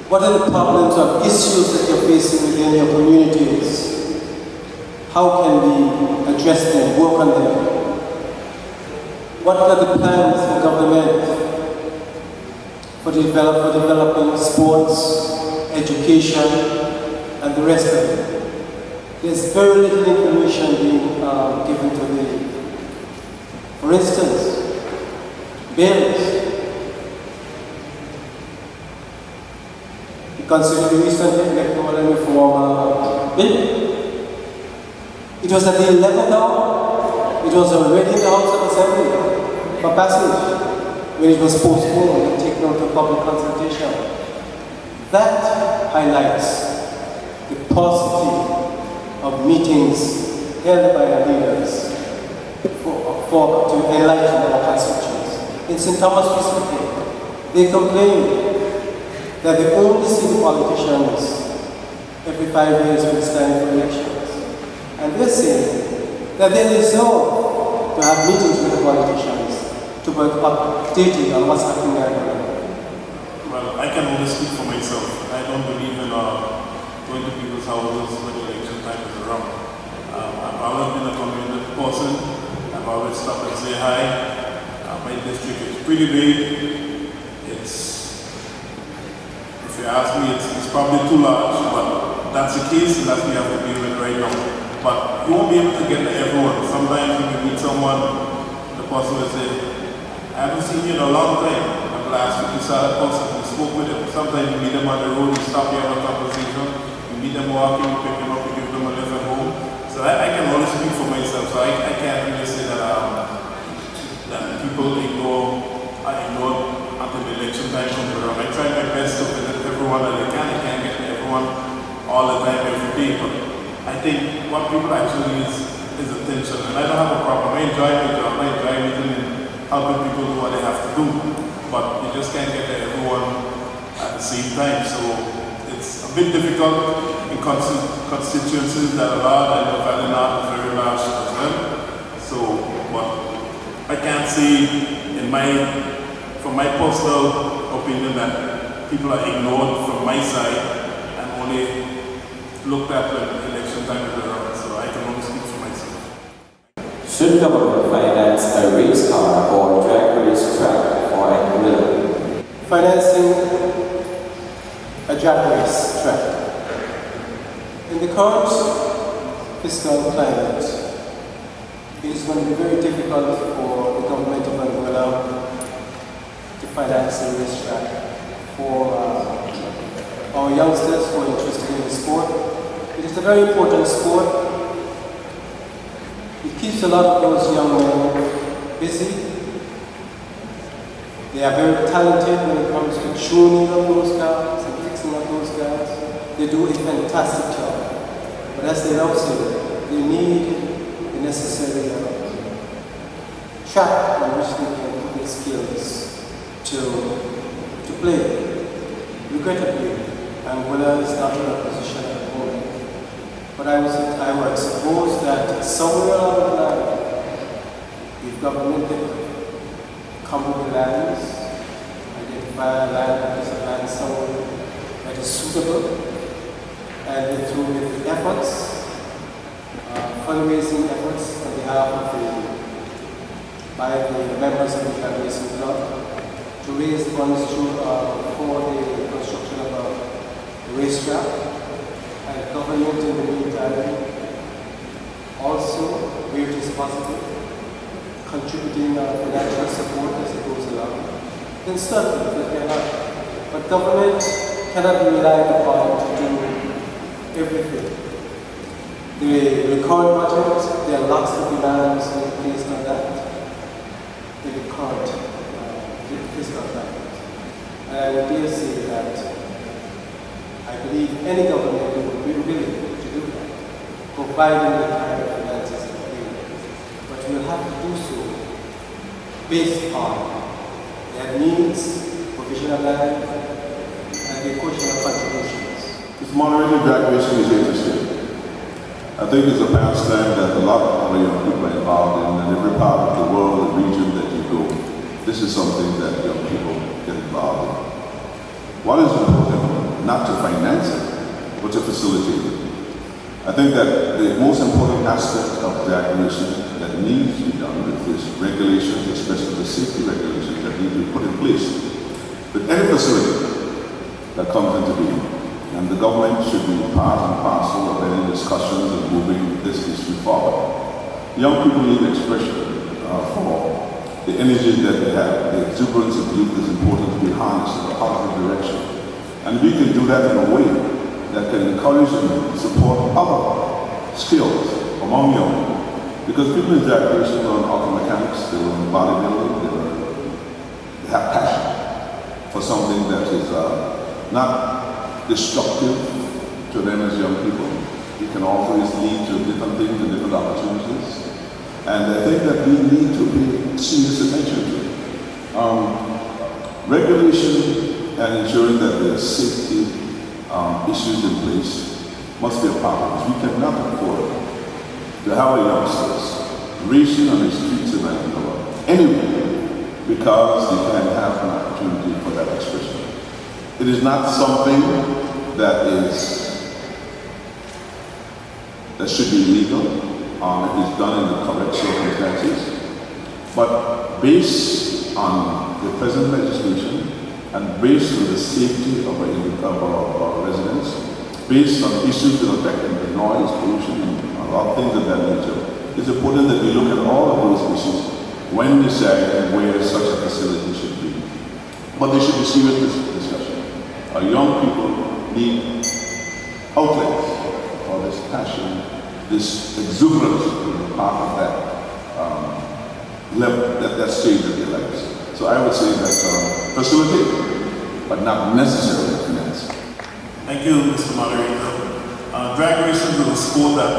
What are the problems or issues that you're facing within your communities? How can we address them, work on them? What are the plans for government for developing sports, education, and the rest of it? There's very little information being given to the, for instance, bills. Consider the recent electoral reform bill. It was at the 11th hour. It was already in the House of Assembly for passage when it was postponed and taken out of public consultation. That highlights the paucity of meetings held by our leaders to enlighten our constituents. In St. Thomas recently, they complained that they only see the politicians every 5 years when it's time for elections. And they're saying that they deserve to have meetings with the politicians to be updated on what's happening there. Well, I can only speak for myself. I don't believe in people's houses when election time is around. I've always been a community person. I've always stopped and say hi. My district is pretty big. If you ask me, it's probably too large, but that's the case, and that's what we have to deal with right now. But you won't be able to get to everyone. Sometimes you can meet someone, the person will say, I haven't seen you in a long time. But last week you saw that person, you spoke with them. Sometimes you meet them on the road, you stop, you have a conversation, you meet them walking, you pick them up, you give them a lift at home. So I can only speak for myself, so I can't really say that that people ignore until the election time comes around. I try my best to visit everyone that I can. I can't get to everyone all the time, every day, but I think what people actually is attention. And I don't have a problem. I enjoy my job. I enjoy meeting and helping people do what they have to do. But you just can't get to everyone at the same time. So it's a bit difficult in constituencies that are large, and the Valley North is very large as well. So, but I can't say from my personal opinion that people are ignored from my side and only looked at when election time is around. So I can only speak for myself. Should government finance a race car or drag race track for Anguilla? Financing a drag race track. In the current fiscal climate, it is going to be very difficult for the government of Anguilla to finance a racetrack for our youngsters who are interested in the sport. It is a very important sport. It keeps a lot of those young men busy. They are very talented when it comes to tuning up those cars and fixing up those cars. They do a fantastic job. But as they now say, they need the necessary track on which they can put their skills to play. Regrettably, Anguilla is not in a position at the moment. But I would suppose that somewhere along the line, if government come with the lands, identify a land that is a land somewhere that is suitable, and through the efforts, fundraising efforts on behalf of by the members of the Taxation Club to raise funds for the construction of a racetrack, and government in the meantime also, where it is possible, contributing financial support as it goes along, then certainly it can happen. But government cannot be relied upon to do everything. The current budget, there are lots of demands placed on that. The current fiscal climate. And I would dare say that I believe any government would be willing to do that, providing the kind of finances available. But we will have to do so based on their needs, provision of land, and the question of contributions. This moderated drag racing is interesting. I think it's a pastime that a lot of our young people are involved in, and every part of the world, the region that you go, this is something that young people get involved in. What is important, not to finance it, but to facilitate it. I think that the most important aspect of drag racing that needs to be done with is regulations, especially the safety regulations that need to be put in place. With any facility that comes into being, and the government should be part and parcel of any discussions and moving this issue forward. Young people need expression for the energies that they have. The exuberance of youth is important to be harnessed in a positive direction. And we can do that in a way that can encourage and support other skills among young people. Because people in drag racing learn auto mechanics, they learn bodybuilding, they have passion for something that is not destructive to them as young people. It can always lead to different things and different opportunities. And I think that we need to pay serious attention to it. Regulation and ensuring that there are safety issues in place must be a part of this. We cannot afford to have our youngsters racing on the streets of Angola anyway because they can have an opportunity for that expression. It is not something that is that should be legal if it's done in the correct circumstances. But based on the present legislation and based on the safety of our residents, based on issues that affect the noise, pollution, and a lot of things of that nature, it's important that we look at all of those issues when deciding where such a facility should be. But there should be serious discussion. Our young people need outlets for this passion, this exuberance to be part of that level, that stage of their lives. So I would say that facilitate, but not necessarily finance. Thank you, Mr. Moderator. Drag racing is a sport that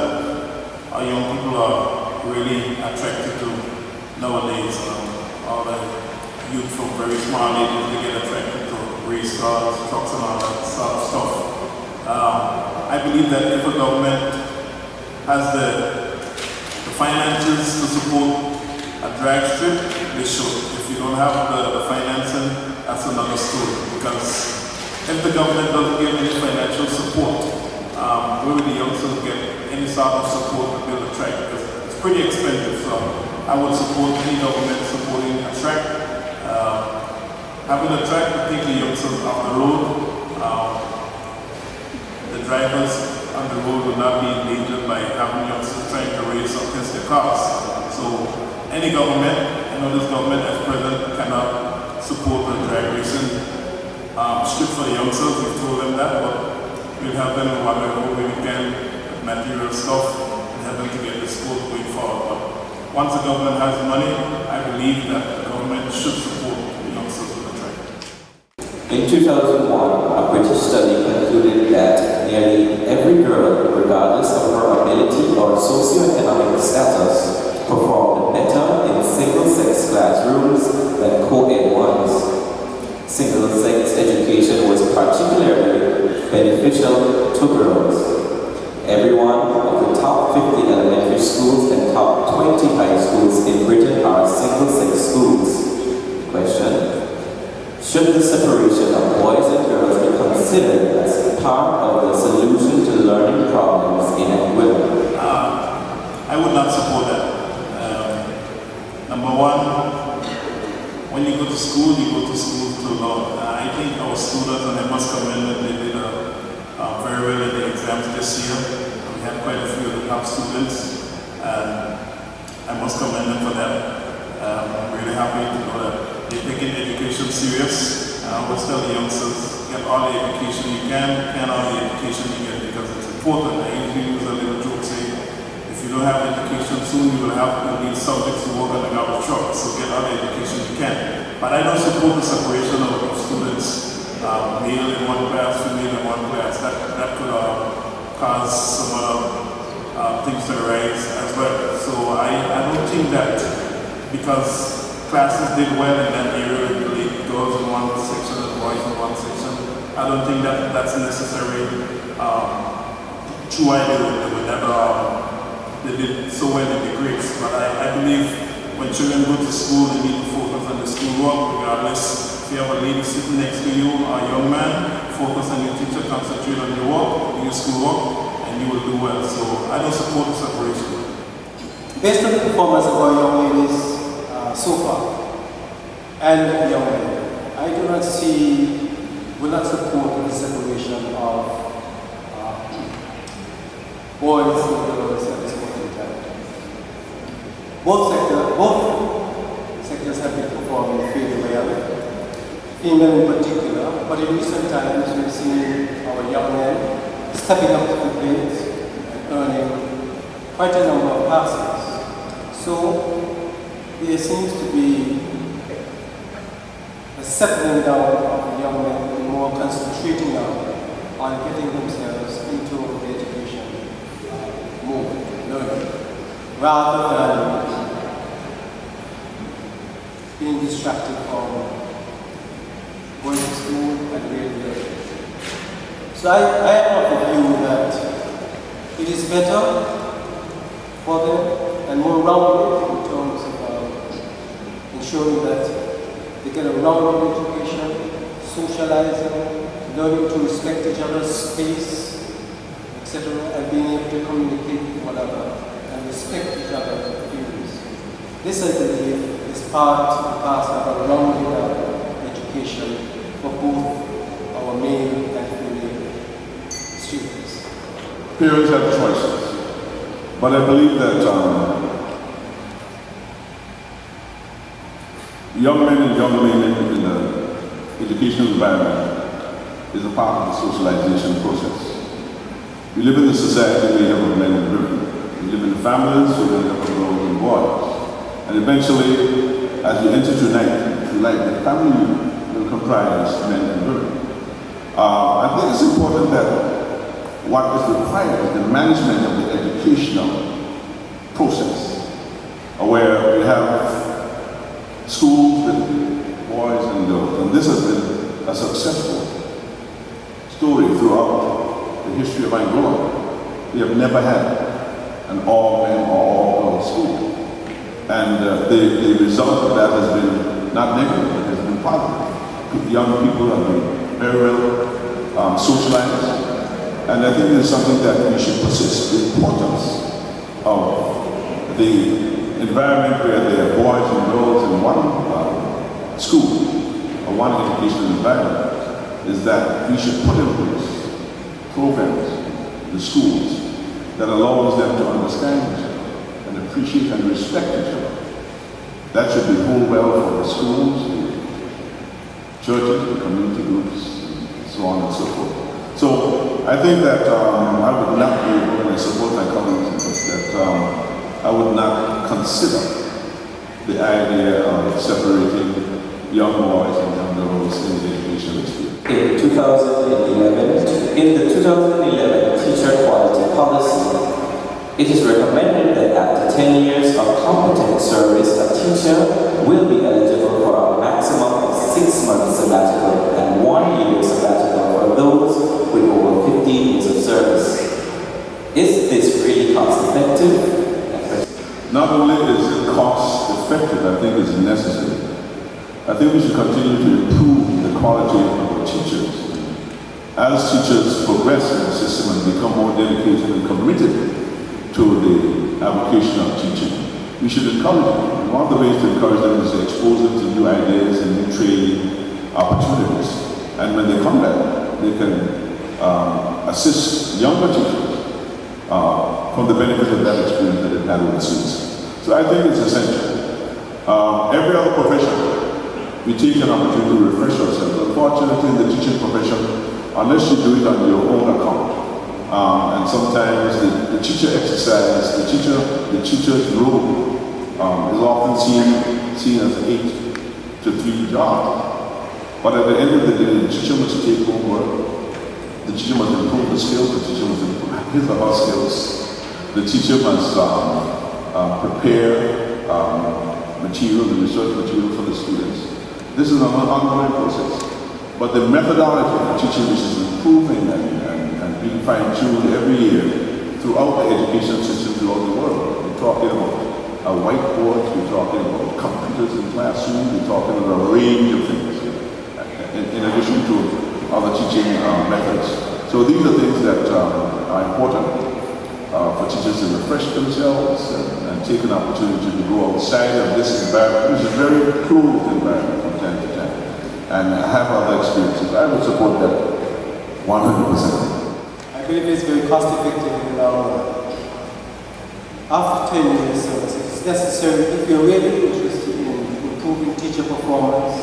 our young people are really attracted to nowadays. All the youth from very small ages, they get attracted to race cars, trucks, and all that sort of stuff. I believe that if a government has the finances to support a drag strip, they should. If you don't have the financing, that's another story. Because if the government doesn't give any financial support, where would the youngsters get any sort of support to build a track? Because it's pretty expensive. So I would support any government supporting a track. Having a track to take the youngsters off the road. The drivers on the road will not be endangered by having youngsters trying to race against their cars. So any government, I know this government as present cannot support the drag racing strip for the youngsters. We've told them that, but we'll help them in whatever way we can with material stuff and help them to get the sport going forward. But once the government has money, I believe that the government should support the youngsters with the track. In 2001, a British study concluded that nearly every girl, regardless of her ability or socioeconomic status, performed better in single-sex classrooms than co-ed ones. Single-sex education was particularly beneficial to girls. Every one of the top 50 elementary schools and top 20 high schools in Britain are single-sex schools. Question: should the separation of boys and girls be considered as part of the solution to learning problems in Anguilla? I would not support that. Number one, when you go to school to learn. I think our students, and I must commend them, they did very well in the exams this year. We had quite a few of the top students, and I must commend them for that. I'm really happy to know that they're taking education serious. I always tell the youngsters, get all the education you can all the education you get, because it's important. I usually use a little joke saying, if you don't have education soon, you will need subjects to work on the garbage truck. So get all the education you can. But I don't support the separation of students, male in one class, female in one class. That could cause some other things to arise as well. So I don't think that because classes did well in that area, with girls in one section and boys in one section, I don't think that that's necessary. True, I do. They did so well in the grades, but I believe when children go to school, they need to focus on the schoolwork, regardless if you have a lady sitting next to you or a young man. Focus on your teacher, concentrate on your work, your schoolwork, and you will do well. So I don't support the separation. Based on the performance of our young ladies so far, and young men, I do not will not support the separation of boys and girls at this point in time. Both sectors have been performing fairly well, female in particular, but in recent times we've seen our young men stepping up to the plate and earning quite a number of passes. So there seems to be a settling down of the young men and more concentrating now on getting themselves into the education learning, rather than being distracted from going to school and really learning. So I am of the view that it is better for them and more rounded in terms of ensuring that they get a rounded education, socializing, learning to respect each other's space, etc., and being able to communicate with one another and respect each other's views. This, I believe, is part and parcel of a rounded education for both our male and female students. Parents have choices, but I believe that young men and young women in the educational environment is a part of the socialization process. We live in a society made up of men and women. We live in families made up of girls and boys. And eventually, as we enter through life, the family will comprise men and women. I think it's important that what is required is the management of the educational process, where we have schools with boys and girls, and this has been a successful story throughout the history of Angola. We have never had an all-men or all-girls school, and the result of that has been not negative, it has been positive. Young people have been very well socialized, and I think it's something that we should persist. The importance of the environment where there are boys and girls in one school or one educational environment is that we should put in place programs in the schools that allows them to understand each other and appreciate and respect each other. That should be whole well for the schools, the churches, the community groups, and so on and so forth. So I think that I would not be, when I support my colleagues, that I would not consider the idea of separating young boys and young girls in the education experience. In 2011, in the 2011 Teacher Quality Policy, it is recommended that after 10 years of competent service, a teacher will be eligible for a maximum of 6 months sabbatical and 1 year sabbatical for those with over 15 years of service. Is this really cost effective? Not only is it cost effective, I think it's necessary. I think we should continue to improve the quality of our teachers. As teachers progress in the system and become more dedicated and committed to the avocation of teaching, we should encourage them. And one of the ways to encourage them is to expose them to new ideas and new training opportunities. And when they come back, they can assist younger teachers from the benefit of that experience that they've had overseas. So I think it's essential. Every other profession, we take an opportunity to refresh ourselves. Unfortunately, in the teaching profession, unless you do it on your own account, and sometimes the teacher exercise, the teacher's role is often seen as an 8 to 3 job. But at the end of the day, the teacher must take home work. The teacher must improve the skills. The teacher must improve his or her skills. The teacher must prepare material and research material for the students. This is an ongoing process. But the methodology of teaching, which is improving and being fine-tuned every year throughout the education system throughout the world. We're talking about whiteboards, we're talking about computers in classrooms, we're talking about a range of things, in addition to other teaching methods. So these are things that are important for teachers to refresh themselves and take an opportunity to go outside of this environment, which is a very closed environment from time to time, and have other experiences. I would support that 100%. I believe it's very cost effective in the long run. After 10 years service, it's necessary, if you're really interested in improving teacher performance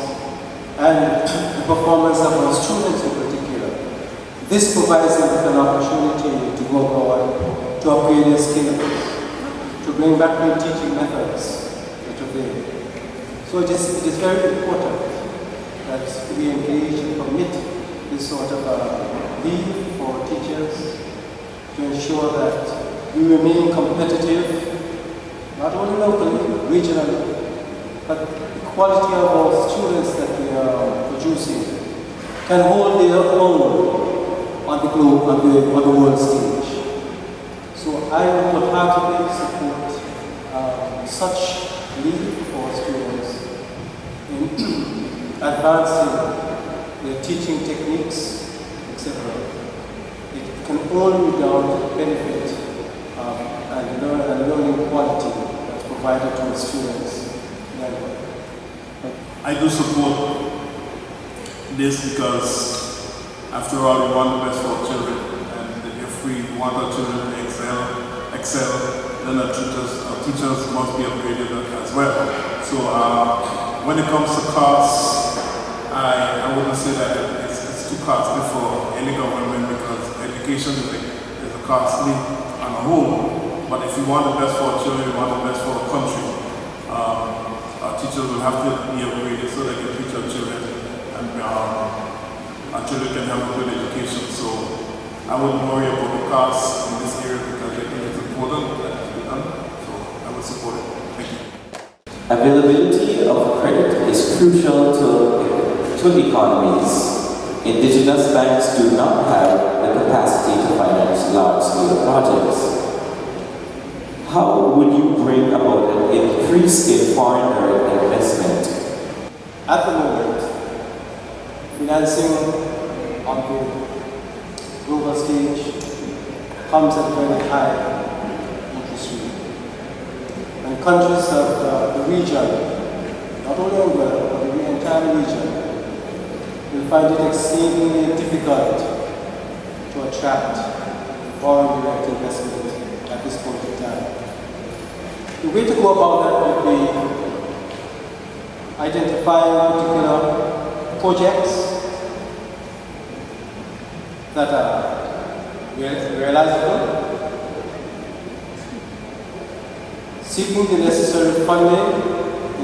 and the performance of our students in particular, this provides them with an opportunity to go abroad, to upgrade their skills, to bring back new teaching methods that are there. So it is very important that we engage and commit this sort of leave for teachers to ensure that we remain competitive, not only locally, regionally, but the quality of our students that we are producing can hold their own on the globe, on the world stage. So I would wholeheartedly support such leave for students in advancing their teaching techniques, etc. it can only be done to the benefit and learning quality that's provided to the students. I do support this because, after all, we want the best for our children, and if we want our children to excel, then our teachers must be upgraded as well. So when it comes to costs, I wouldn't say that it's too costly for any government, because education is a costly on a whole. But if we want the best for our children, we want the best for our country, our teachers will have to be upgraded so they can teach our children, and our children can have a good education. So I wouldn't worry about the costs in this area, because I think it's important that it be done. So I would support it. Thank you. Availability of credit is crucial to economies. Indigenous banks do not have the capacity to finance large-scale projects. How would you bring about an increase in foreign direct investment? At the moment, financing on the global stage comes at a very high interest rate. And countries of the region, not only Angola, but the entire region, will find it exceedingly difficult to attract foreign direct investment at this point in time. The way to go about that would be identifying particular projects that are realizable, seeking the necessary funding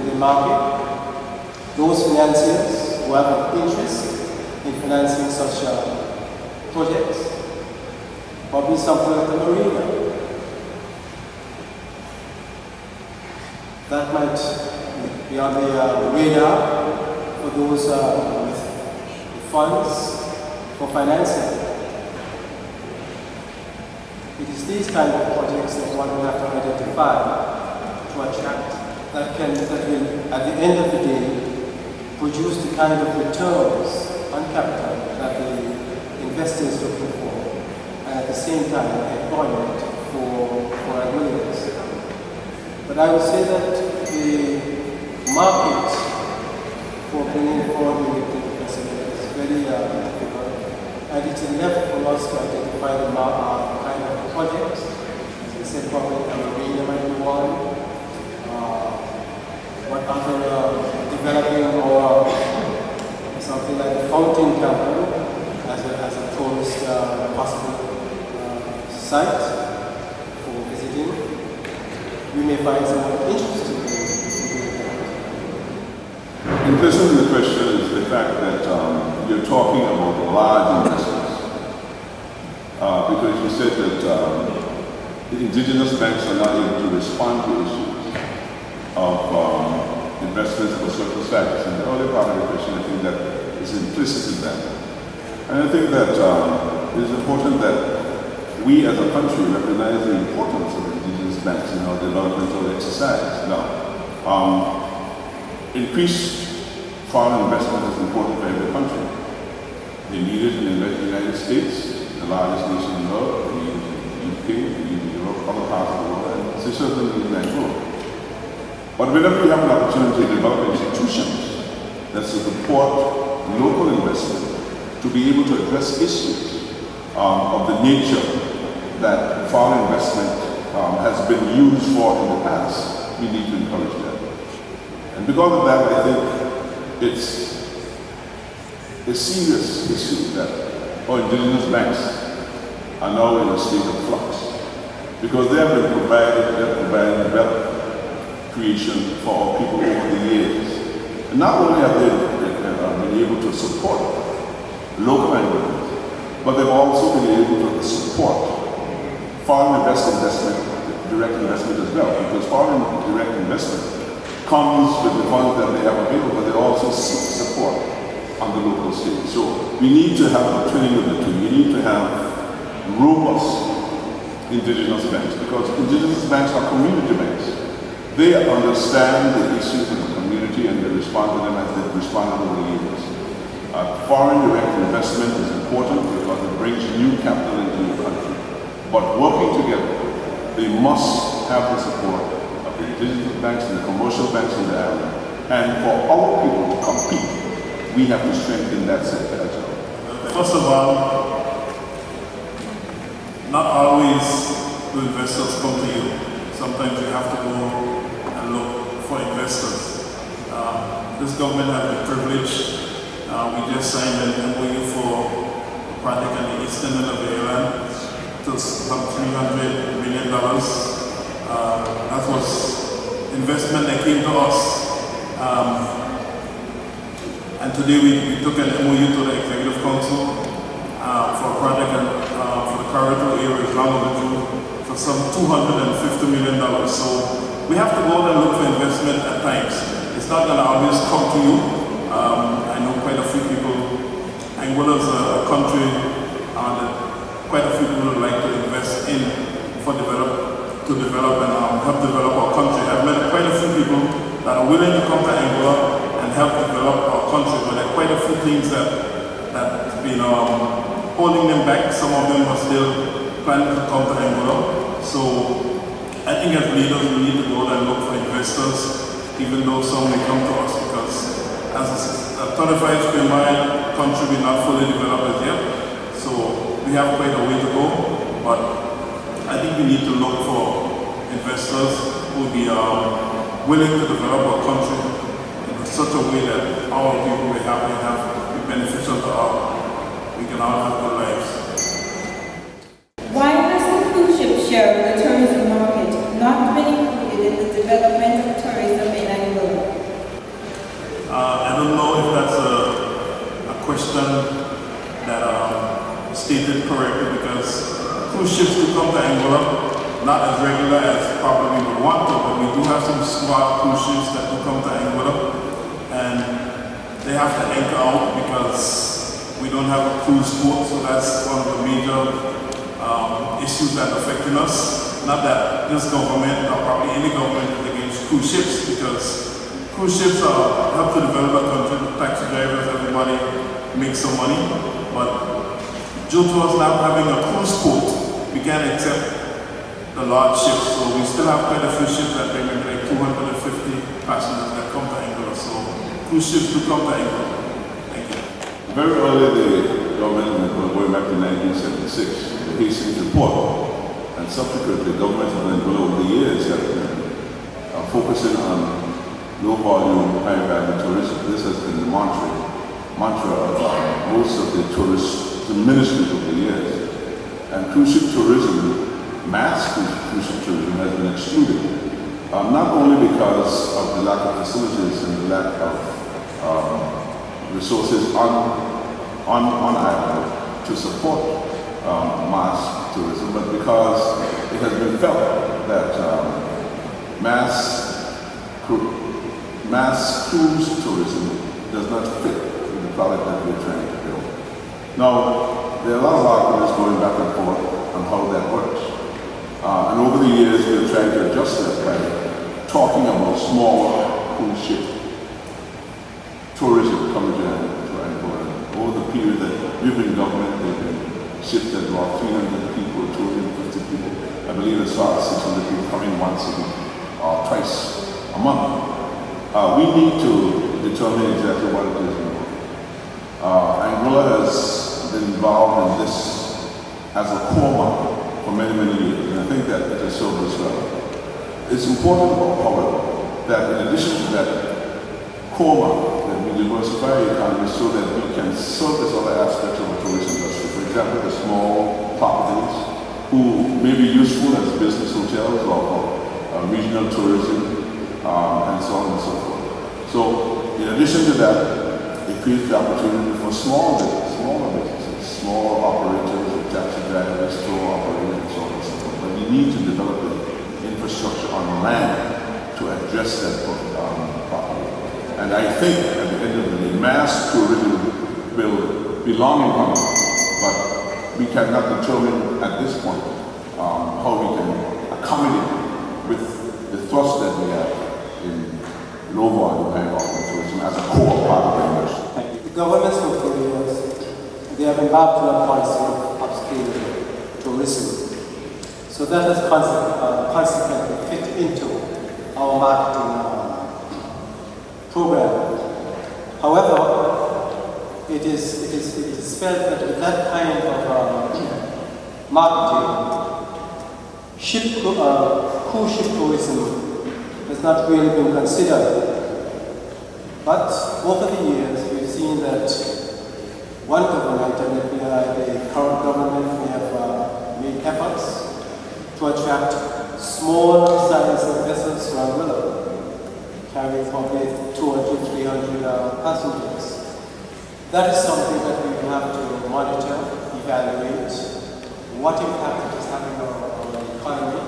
in the market, those financiers who have an interest in financing such projects, probably something like the marina. That might be on the radar for those with funds for financing. It is these kind of projects that one will have to identify to attract, that will, at the end of the day, produce the kind of returns on capital that the investor is looking for, and at the same time, employment for Angolans. But I would say that the market for bringing forward the investment is very difficult, and it's left for us to identify the kind of projects. As I said, probably a marina might be one. What other developing or something like a fountain capital as a tourist possible site for visiting. We may find someone interested in doing that. Implicit in the question is the fact that you're talking about large investments. Because you said that the indigenous banks are not able to respond to issues of investments of a certain size. And the earlier part of the question, I think that is implicit in that. And I think that it is important that we as a country recognize the importance of indigenous banks in our developmental exercise. Now, increased foreign investment is important for every country. They need it in the United States, the largest nation in the world. They need it in the UK, they need it in Europe, other parts of the world, and they certainly need it in Angola. But whenever we have an opportunity to develop institutions that support local investment to be able to address issues of the nature that foreign investment has been used for in the past, we need to encourage that. And because of that, I think it's a serious issue that our indigenous banks are now in a state of flux, because they have been providing wealth creation for our people over the years. And not only have they been able to support local Angolans, but they've also been able to support foreign direct investment as well, because foreign direct investment comes with the funds that they have available, but they also seek support on the local stage. So we need to have a twinning of the two. We need to have robust indigenous banks, because indigenous banks are community banks. They understand the issues of the community and they respond to them as they've responded over the years. Foreign direct investment is important because it brings new capital But working together, they must have the support of the digital banks and the commercial banks in the area. And for our people to compete, we have to strengthen that sector as well. First of all, not always do investors come to you. Sometimes you have to go and look for investors. This government has been privileged. We just signed an MOU for a project on the eastern end of the island. It was some $300 million. That was investment that came to us. And today we took an MOU to the Executive Council for a project for the corridor area is long overdue for some $250 million. So we have to go out and look for investment at times. It's not going to always come to you. I know quite a few people. Angola is a country that quite a few people would like to invest in to develop and help develop our country. I've met quite a few people that are willing to come to Angola and help develop our country, but there are quite a few things that have been holding them back. Some of them are still planning to come to Angola. So I think as leaders we need to go out and look for investors, even though some may come to us, because as a 35 square mile country, we're not fully developed as yet. So we have quite a way to go, but I think we need to look for investors who will be willing to develop our country in such a way that all people will be happy and be beneficial to all. We can all have good lives. Why has the cruise ship share of the tourism market not been included in the development of tourism in Angola? I don't know if that's a question that stated correctly, because cruise ships do come to Angola, not as regular as probably we would want to, but we do have some smart cruise ships that do come to Angola, and they have to anchor out because we don't have a cruise port, so that's one of the major issues that are affecting us. Not that this government or probably any government is against cruise ships, because cruise ships help to develop a country. Taxi drivers, everybody makes some money, but due to us not having a cruise port, we can't accept the large ships. So we still have quite a few ships that bring maybe like 250 passengers that come to Angola. So cruise ships do come to Angola. Thank you. Very early, the government, going back to 1976, the Hastings Report, and subsequently, governments of Angola over the years have been focusing on low volume, high value tourism. This has been the mantra of most of the tourism ministries over the years. And cruise ship tourism, mass cruise ship tourism, has been excluded. Not only because of the lack of facilities and the lack of resources on island to support mass tourism, but because it has been felt that mass cruise tourism does not fit with the product that we're trying to build. Now, there are a lot of arguments going back and forth on how that works. And over the years, we've tried to adjust that by talking about small cruise ship tourism coming to Angola. Over the period that we've been in government, they've been ships that brought 300 people, 250 people. I believe as far as 600 people coming once a week or twice a month. We need to determine exactly what it is. Angola has been involved in this as a core market for many, many years, and I think that it has served us well. It's important, however, that in addition to that core market, that we diversify the economy so that we can service other aspects of the tourism industry. For example, the small properties who may be useful as business hotels or regional tourism, and so on and so forth. So, in addition to that, it creates the opportunity for smaller businesses, small operators, taxi drivers, store operators, and so on and so forth. But we need to develop the infrastructure on land to address that properly. And I think at the end of the day, mass tourism will belong in Congress, but we cannot determine at this point how we can accommodate with the thrust that we have in low volume, high volume tourism as a core part of the industry. The governments for 4 years, they have embarked on a policy of upscaling tourism. that has consequently fit into our marketing program. However, it is felt that with that kind of marketing, cruise ship tourism has not really been considered. But over the years, we've seen that one government, and that we are the current government, we have made efforts to attract small size vessels to Anguilla, carrying probably 200, 300 passengers. That is something that we will have to monitor, evaluate, what impact it is having on our economy,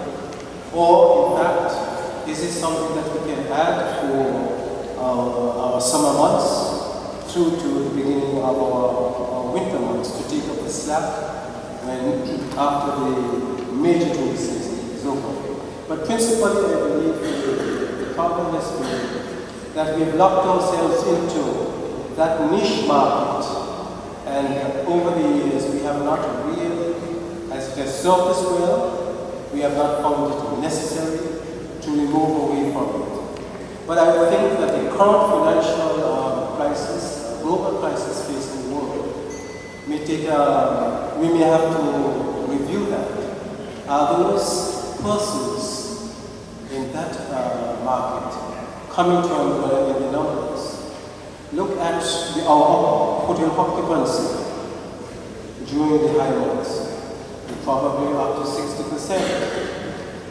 or in fact, is it something that we can add for our summer months through to the beginning of our winter months to take up the slack when after the major tourist season is over. But principally, I believe the problem has been that we've locked ourselves into that niche market, and over the years we have not really, as it has surfaced well, we have not found it necessary to remove away from it. But I think that the current financial crisis, global crisis facing the world, we may have to review that. Are those persons in that market coming to Anguilla in the numbers? Look at our hotel occupancy during the high months, probably up to 60%.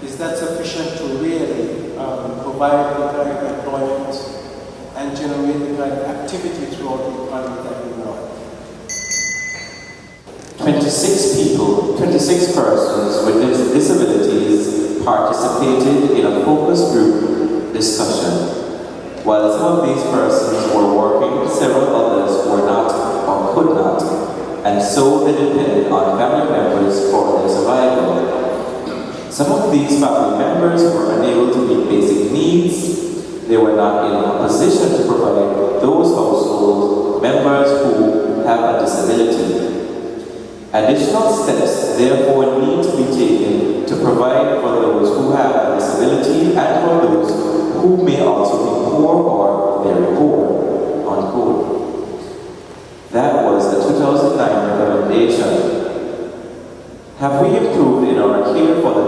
Is that sufficient to really provide the kind of employment and generate the kind of activity throughout the economy that we know? 26 persons with disabilities participated in a focus group discussion. While some of these persons were working, several others were not or could not, and so they depended on family members for their survival. Some of these family members were unable to meet basic needs. They were not in a position to provide those household members who have a disability. Additional steps therefore need to be taken to provide for those who have a disability and for those who may also be poor or very poor, unquote. That was the 2009 recommendation. Have we improved in our care for the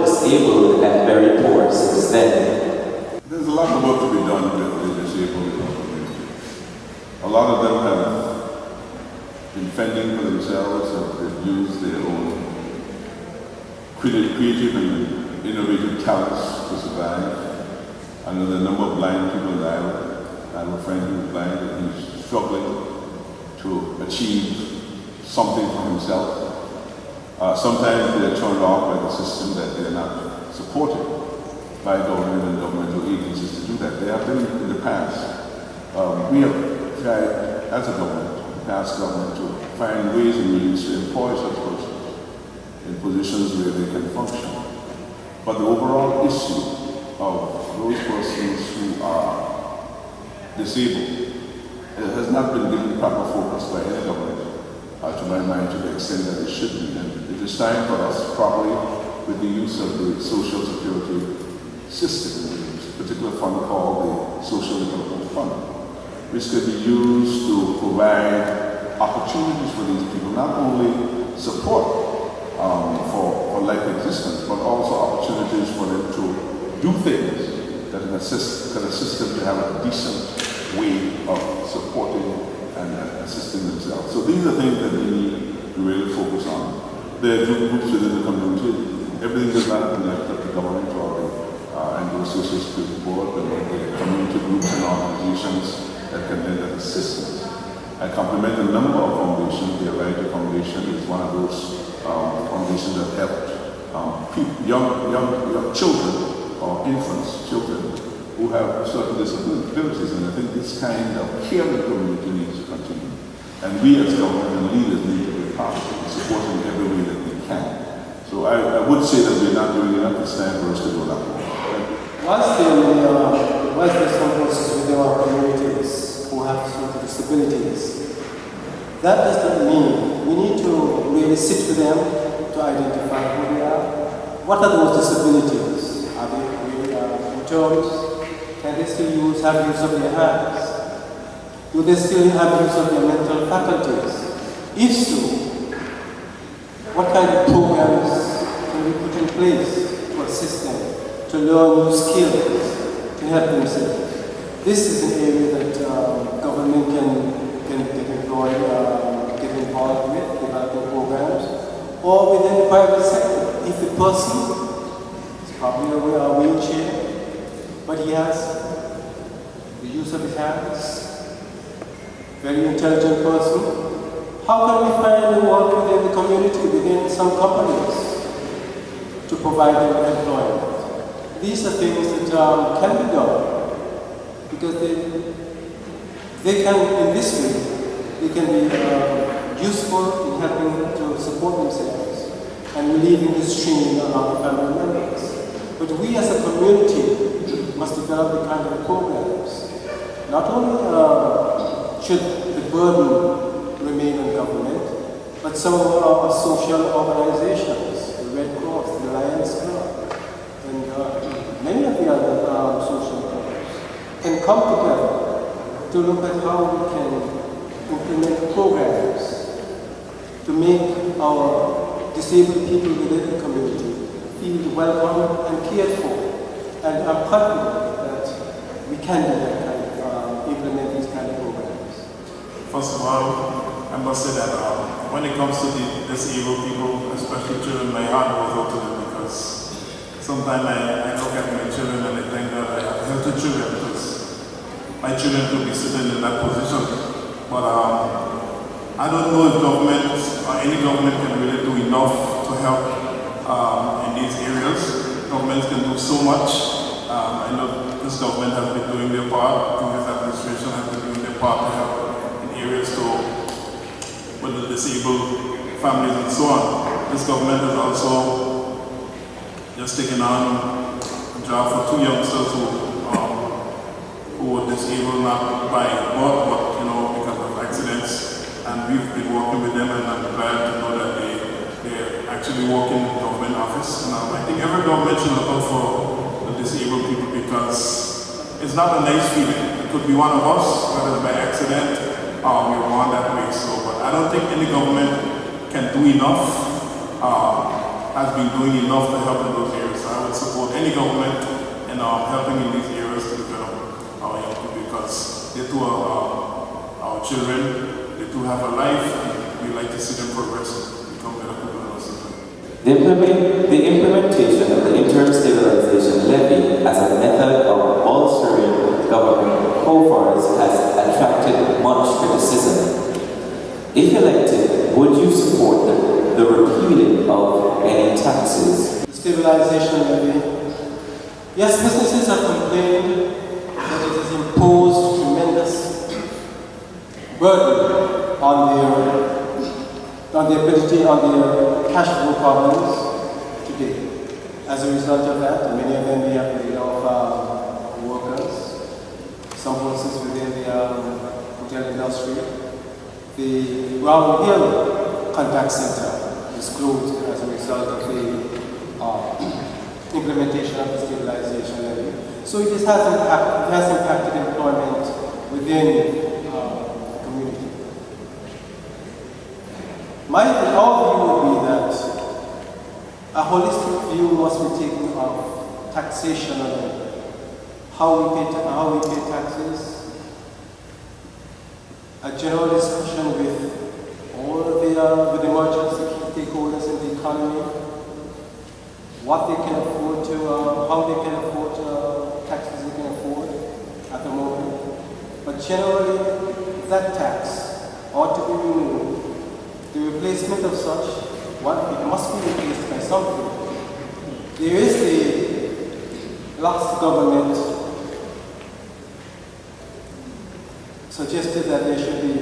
disabled and very poor since then? There's a lot of work to be done with the disabled in our community. A lot of them have been fending for themselves, have used their own creative and innovative talents to survive. I know there are a number of blind people in the island. I have a friend who is blind and he's struggling to achieve something for himself. Sometimes they are turned off by the system that they are not supported by government and governmental agencies to do that. They have been in the past. We have tried, as a government, past government, to find ways and means to employ such persons in positions where they can function. But the overall issue of those persons who are disabled has not been given proper focus by any government, to my mind, to the extent that it should be. And it is time for us, probably with the use of the social security system, a particular fund called the Social Development Fund, which could be used to provide opportunities for these people, not only support for life existence, but also opportunities for them to do things that can assist them to have a decent way of supporting and assisting themselves. So these are things that we need to really focus on. There are groups within the community. Everything does not have to be left up to government or the Social Security Board, but there are community groups and organizations that can lend assistance. I compliment a number of foundations. The Right Foundation is one of those foundations that helped young children or infants, children who have certain disabilities, and I think this kind of care in the community needs to continue. And we as government and leaders need to be part of it, supporting every way that we can. So I would say that we're not doing enough. It's time for us to do a lot more. Was there some persons within our communities who have certain disabilities? That does not mean we need to really sit with them to identify who they are. What are those disabilities? Are they motorists? Can they still have use of their hands? Do they still have use of their mental faculties? If so, what kind of programs can we put in place to assist them to learn new skills to help themselves? This is an area that government can get employed, get involved with, developing programs, or within the private sector. If the person is probably a wheelchair, but he has the use of his hands, very intelligent person, how can we find the work within the community, within some companies, to provide them with employment? These are things that can be done, because they can, in this way, they can be useful in helping to support themselves and relieving the strain on our family members. But we as a community must develop the kind of programs. Not only should the burden remain on government, but some of our social organizations, the Red Cross, the Lions Club, and many of the other social groups, can come together to look at how we can implement programs to make our disabled people within the community feel welcome and cared for. And I'm confident that we can do that kind of, implement these kind of programs. First of all, I must say that when it comes to the disabled people, especially children, my heart goes out to them, because sometimes I look at my children and I think that I have healthy children, because my children could be sitting in that position. But I don't know if government or any government can really do enough to help in these areas. Governments can do so much. I know this government has been doing their part, this administration has been doing their part to help in areas with the disabled families and so on. This government has also just taken on a job for 2 youngsters who were disabled not by birth, but because of accidents. And we've been working with them, and I'm glad to know that they're actually working in the government office. And I think every government should look out for the disabled people, because it's not a nice feeling. It could be one of us, whether it's by accident or we were born that way. But I don't think any government can do enough, has been doing enough to help in those areas. So I would support any government in helping in these areas to develop our young people, because they too are our children, they too have a life, and we like to see them progress, become better people in our society. The implementation of the interim stabilization levy as a method of bolstering government coffers has attracted much criticism. If elected, would you support the repealing of any taxes? The stabilization levy. Yes, businesses have complained that it has imposed tremendous burden on their ability, on their cash flow problems today. As a result of that, many of them have laid off workers, some persons within the hotel industry. The Brown Hill Contact Center is closed as a result of the implementation of the stabilization levy. So it has impacted employment within the community. Our view would be that a holistic view must be taken of taxation and how we pay taxes, a general discussion with all of the emergency stakeholders in the economy, what they can afford to, how they can afford taxes they can afford at the moment. But generally, that tax ought to be removed. The replacement of such, it must be replaced by something. There is the last government suggested that there should be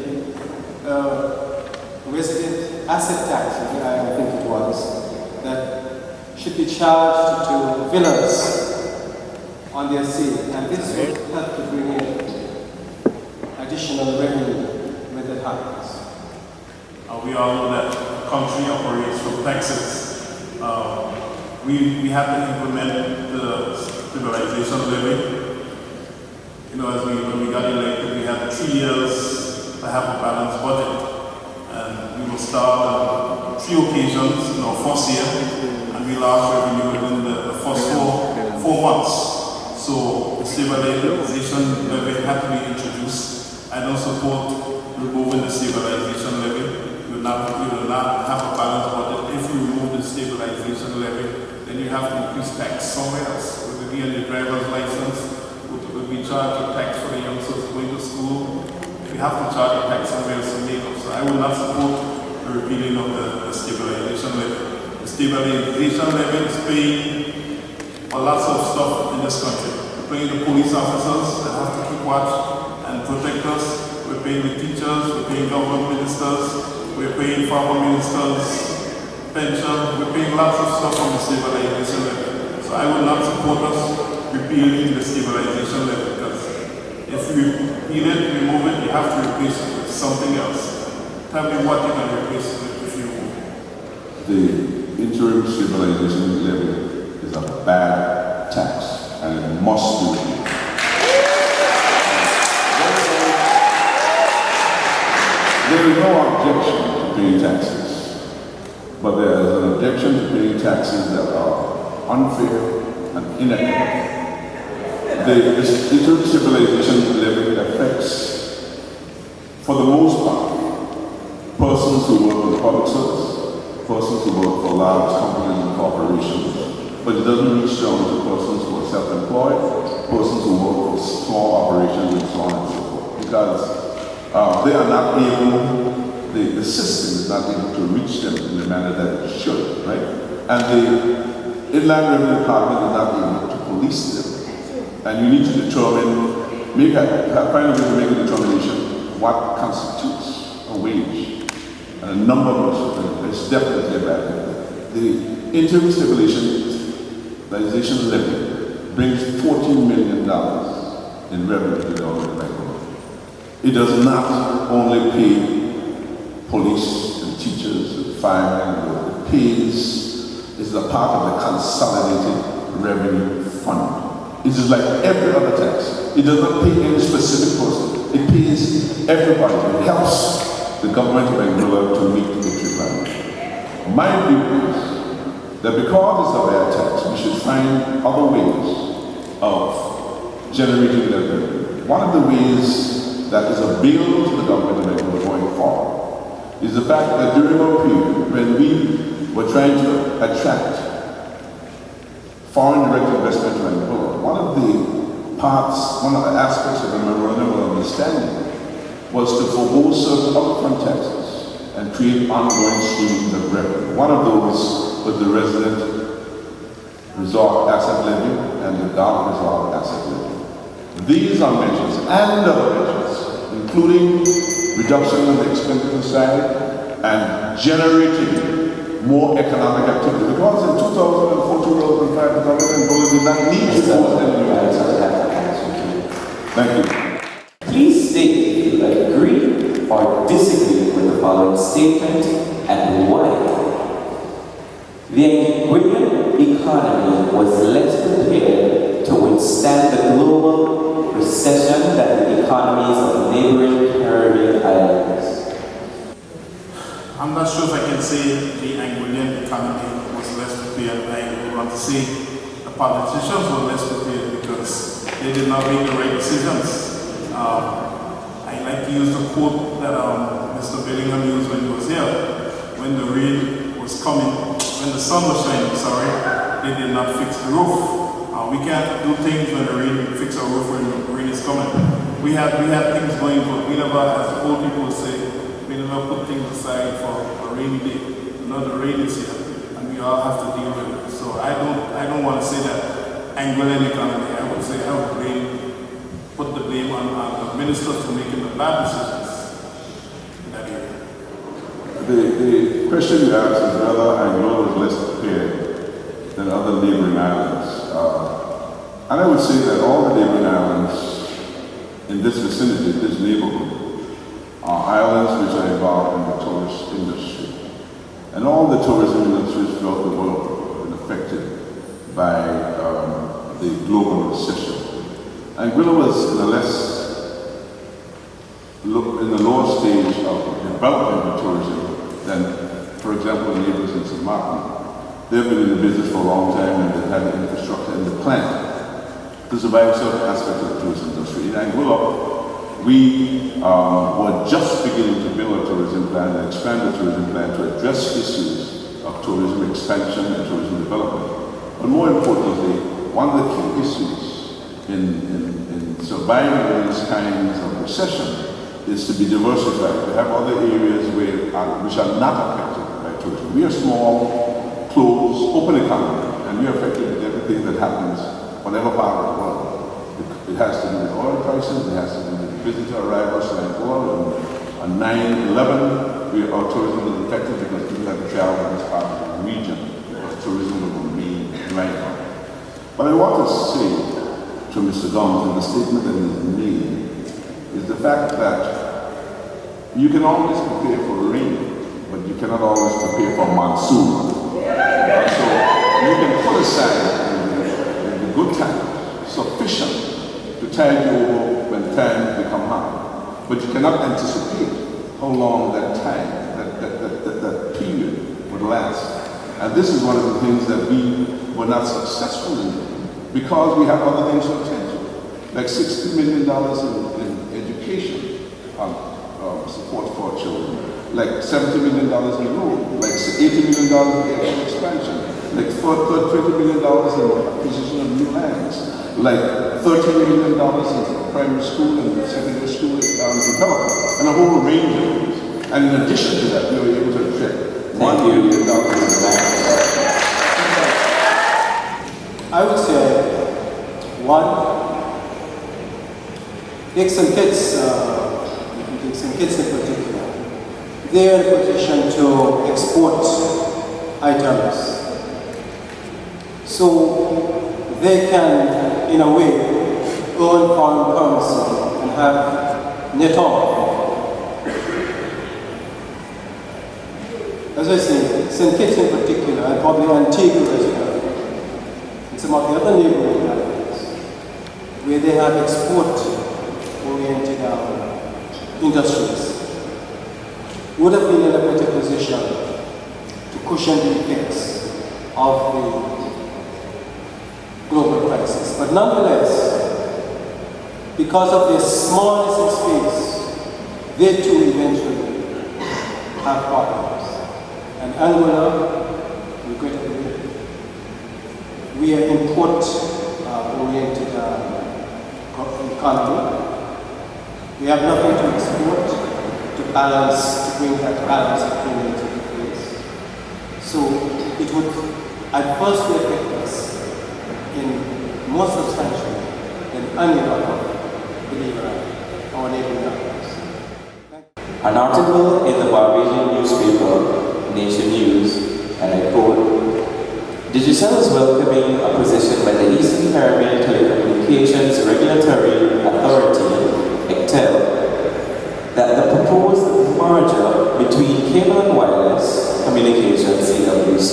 resident asset tax, I think it was, that should be charged to villas on their sale, and this would help to bring in additional revenue when that happens. We all know that country operates from Texas. We had to implement the stabilization levy. You know, when we got elected, we had 3 years to have a balanced budget. And we will start on 3 occasions in our first year, and we lost revenue within the first four months. So the stabilization levy had to be introduced. I don't support removing the stabilization levy. You will not have a balanced budget. If you remove the stabilization levy, then you have to increase tax somewhere else. It will be on your driver's license. Will be charged a tax for the youngsters going to school. We have to charge a tax somewhere else to make up. So I will not support the repealing of the stabilization levy. The stabilization levy is paying for lots of stuff in this country. We're paying the police officers that have to keep watch and protect us. We're paying the teachers, we're paying government ministers, we're paying farmer ministers, pension, we're paying lots of stuff on the stabilization levy. So I will not support us repealing the stabilization levy, because if you repeal it, remove it, you have to replace it with something else. Tell me what you can replace it with if you remove it. The interim stabilization levy is a bad tax, and it must be repealed. There is no objection to paying taxes, but there is an objection to paying taxes that are unfair and inequitable. The interim stabilization levy affects, for the most part, persons who work in the public service, persons who work for large companies and corporations, but it doesn't reach down to persons who are self-employed, persons who work for small operations and so on and so forth, because they are not able, the system is not able to reach them in the manner that it should, right? And the Inland Revenue Department is not able to police them. And you need to determine, find a way to make a determination what constitutes a wage. And a number of us, it's definitely a bad thing. The interim stabilization levy brings $14 million in revenue to the government. It does not only pay police and teachers and firemen, it pays, is a part of the consolidated revenue fund. It is like every other tax. It does not pay any specific person. It pays everybody. It helps the government of Angola to meet its requirements. My view is that because it's a bad tax, we should find other ways of generating revenue. One of the ways that is a bill to the government of Angola going forward is the fact that during our period, when we were trying to attract foreign direct investment to Angola, one of the aspects of the memorandum of understanding was to forego certain upfront taxes and create ongoing streams of revenue. One of those was the resident resort asset levy and the golf resort asset levy. These are measures and other measures, including reduction on the expenditure side and generating more economic activity. Because in 2004, 2005, the government in Angola did not need to force any new taxes. Thank you. Please state if you agree or disagree with the following statement and why. The Angolan economy was less prepared to withstand the global recession than the economies of neighboring Caribbean islands. I'm not sure if I can say the Angolan economy was less prepared. I would want to say the politicians were less prepared because they did not make the right decisions. I like to use the quote that Mr. Bellingham used when he was here. When the rain was coming, when the sun was shining, they did not fix the roof. We can't do things when the rain, fix our roof when the rain is coming. We had things going, but we never, as the old people would say, we never put things aside for a rainy day. Another rain is here, and we all have to deal with it. So I don't want to say that Angolan economy. I would say I would put the blame on the ministers for making the bad decisions in that area. The question you asked is whether Angola is less prepared than other neighboring islands. And I would say that all the neighboring islands in this vicinity, this neighborhood, are islands which are involved in the tourist industry. And all the tourism industries throughout the world have been affected by the global recession. Anguilla was in a lower stage of development of tourism than, for example, the neighbors in St. Martin. They've been in the business for a long time and they've had the infrastructure and the plan to survive certain aspects of the tourism industry. In Anguilla, we were just beginning to build a tourism plan and expand the tourism plan to address issues of tourism expansion and tourism development. But more importantly, one of the key issues in surviving these kinds of recession is to be diversified, to have other areas which are not affected by tourism. We are small, closed, open economy, and we are affected with everything that happens, whatever part of the world. It has to do with oil prices, it has to do with visitor arrivals to Angola. On 9/11, our tourism was affected because people had to travel in this part of the region, because tourism was remain right now. But I want to say to Mr. Gomes in the statement that he's made is the fact that you can always prepare for rain, but you cannot always prepare for monsoon. So you can put aside in the good times sufficient to tide you over when times become hard. But you cannot anticipate how long that time, that period would last. And this is one of the things that we were not successful in because we have other things to attend to, like $60 million in education support for our children, like $70 million in road, like $80 million in airport expansion, like $20 million in acquisition of new lands, like $30 million in primary school and secondary school development, and a whole range of things. And in addition to that, we were able to inject $1 billion in lands. I would say, one, take some kids in particular. They are in a position to export items. So they can, in a way, earn foreign currency and have net off. As I say, St. Kitts in particular, and probably Antigua as well, and some of the other neighboring islands, where they have export-oriented industries, would have been in a better position to cushion the effects of the global crisis. But nonetheless, because of their smallness in space, they too eventually have problems. And Angola, regrettably, we are import-oriented economy. We have nothing to export to balance, to bring that balance of payment into place. So it would adversely affect us in more substantial than any other believer or neighboring countries. An article in the Barbadian newspaper, Nation News, and I quote, Digicel is welcoming a position by the Eastern Caribbean Telecommunications Regulatory Authority, ECTEL, that the proposed merger between Cable and Wireless Communications, CWC,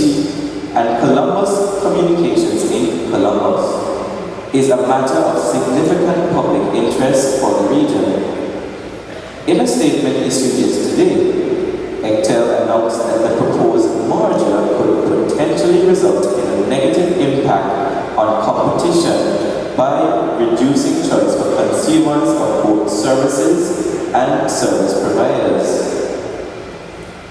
and Columbus Communications Inc., Columbus, is a matter of significant public interest for the region. In a statement issued yesterday, ECTEL announced that the proposed merger could potentially result in a negative impact on competition by reducing choice for consumers of both services and service providers.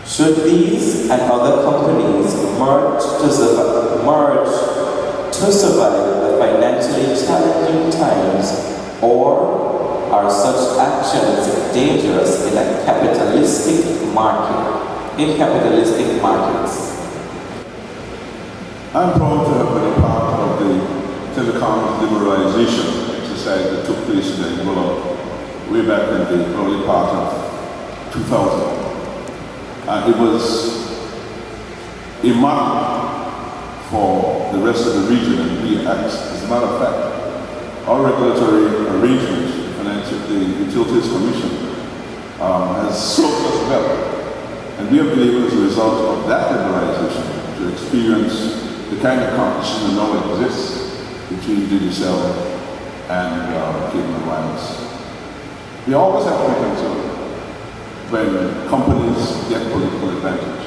Should these and other companies merge to survive the financially challenging times, or are such actions dangerous in capitalistic markets? I'm proud to have been a part of the telecom liberalization exercise that took place in Angola way back in the early part of 2000. It was a model for the rest of the region, and we, as a matter of fact, our regulatory arrangements, the Utilities Commission, has served us well And we have been able, as a result of that liberalization, to experience the kind of competition that now exists between Digicel and cable and wireless. We always have to be concerned when companies get political advantage.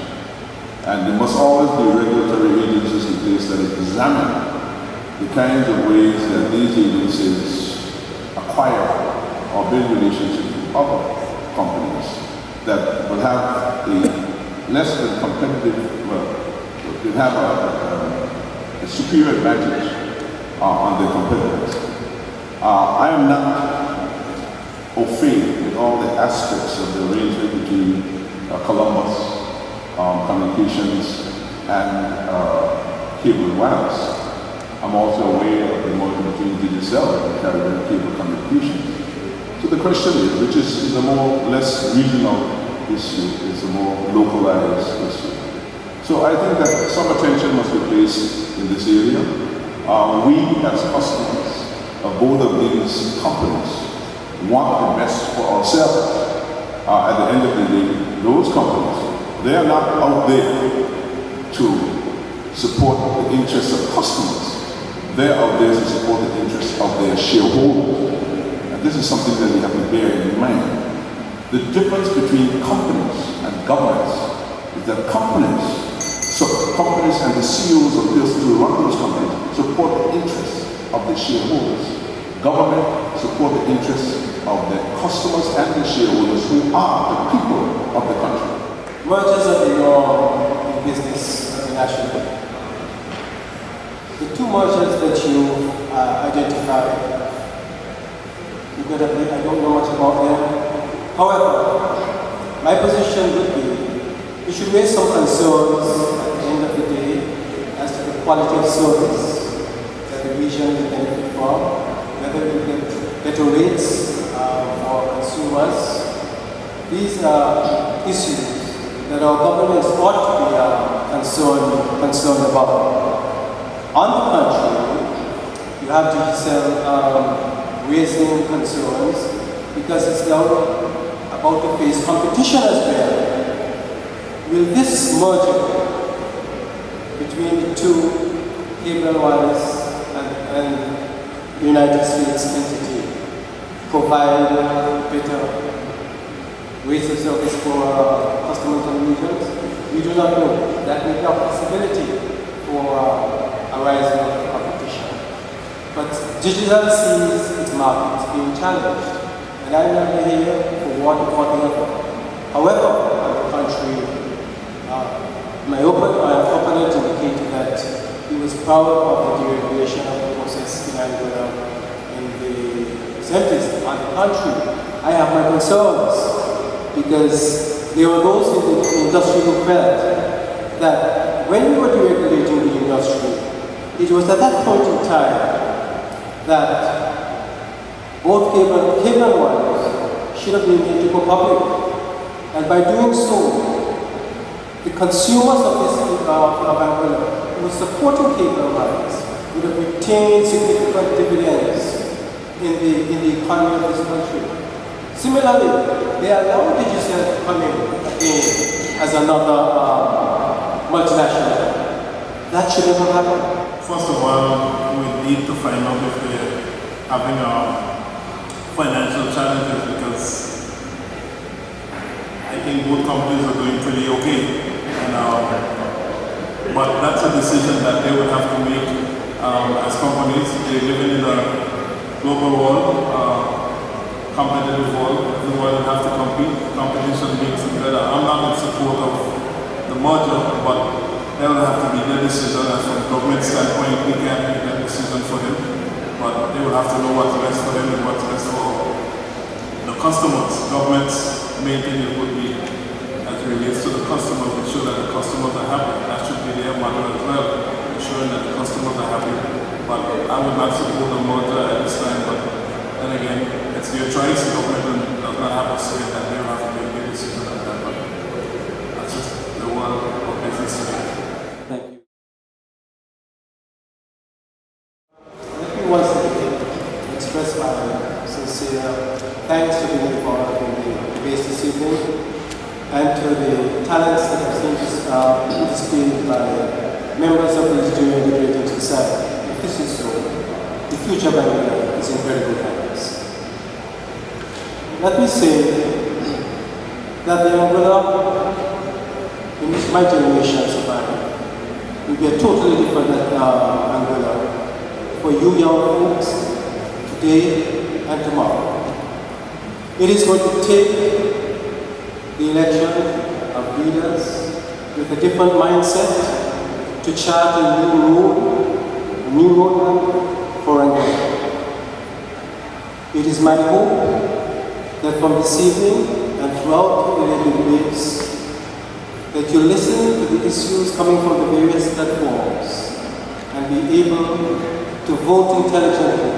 And there must always be regulatory agencies in place that examine the kinds of ways that these agencies acquire or build relationships with other companies that will have a less than competitive, will have a superior advantage on their competitors. I am not au fait with all the aspects of the arrangement between Columbus Communications and Cable and Wireless. I'm also aware of the merger between Digicel and Caribbean Cable Communications. So the question is, which is a more less regional issue, it's a more localized issue. So I think that some attention must be placed in this area. We as customers of both of these companies want the best for ourselves. At the end of the day, those companies, they are not out there to support the interests of customers. They are out there to support the interests of their shareholders. And this is something that we have to bear in mind. The difference between companies and governments is that companies and the CEOs of persons who run those companies support the interests of the shareholders. Government support the interests of the customers and the shareholders who are the people of the country. Mergers are the norm in business internationally. The two mergers that you identified, regrettably, I don't know much about them. However, my position would be we should raise some concerns at the end of the day as to the quality of service that the region will benefit from, whether we get better rates for consumers. These are issues that our governments ought to be concerned about. On the contrary, you have Digicel raising concerns because it's now about to face competition as well. Will this merger between the two, cable and wireless and United States entity, provide better rates of service for customers and regions? We do not know. That may be a possibility for arising of competition. But Digicel sees its market being challenged, and I'm not here for one or the other. However, on the contrary, my opponent indicated that he was proud of the deregulation of the process in Angola in the 70s. On the contrary, I have my concerns because there were those in the industry who felt that when we were deregulating the industry, it was at that point in time that both cable and wireless should have been made to go public. And by doing so, the consumers of this Angola who were supporting cable and wireless would have retained significant dividends in the economy of this country. Similarly, they allow Digicel to come in again as another multinational. That should never happen. First of all, we need to find out if they're having financial challenges, because I think both companies are doing pretty okay. But that's a decision that they would have to make as companies. They're living in a global world, competitive world. Everyone will have to compete. Competition makes it better. I'm not in support of the merger, but that will have to be their decision. As from the government standpoint, we can't make that decision for them. But they will have to know what's best for them and what's best for the customers. Government's main thing would be, as it relates to the customers, ensure that the customers are happy. That should be their motto as well, ensuring that the customers are happy. But I would not support the merger at this time, but then again, it's their choice. The government does not have a say that they will have to make a decision on that, but that's just the world of business today. Thank you. Let me once again express my sincere thanks to being involved in the debate this evening, and to the talented members of the Nigerian Liberating Society. If this is so, the future of Angola is in very good hands. Let me say that the Angola in which my generation survived will be a totally different Angola for you young folks today and tomorrow. It is going to take the election of leaders with a different mindset to chart a new roadmap for Angola. It is my hope that from this evening and throughout the debates, that you listen to the issues coming from the various platforms and be able to vote intelligently.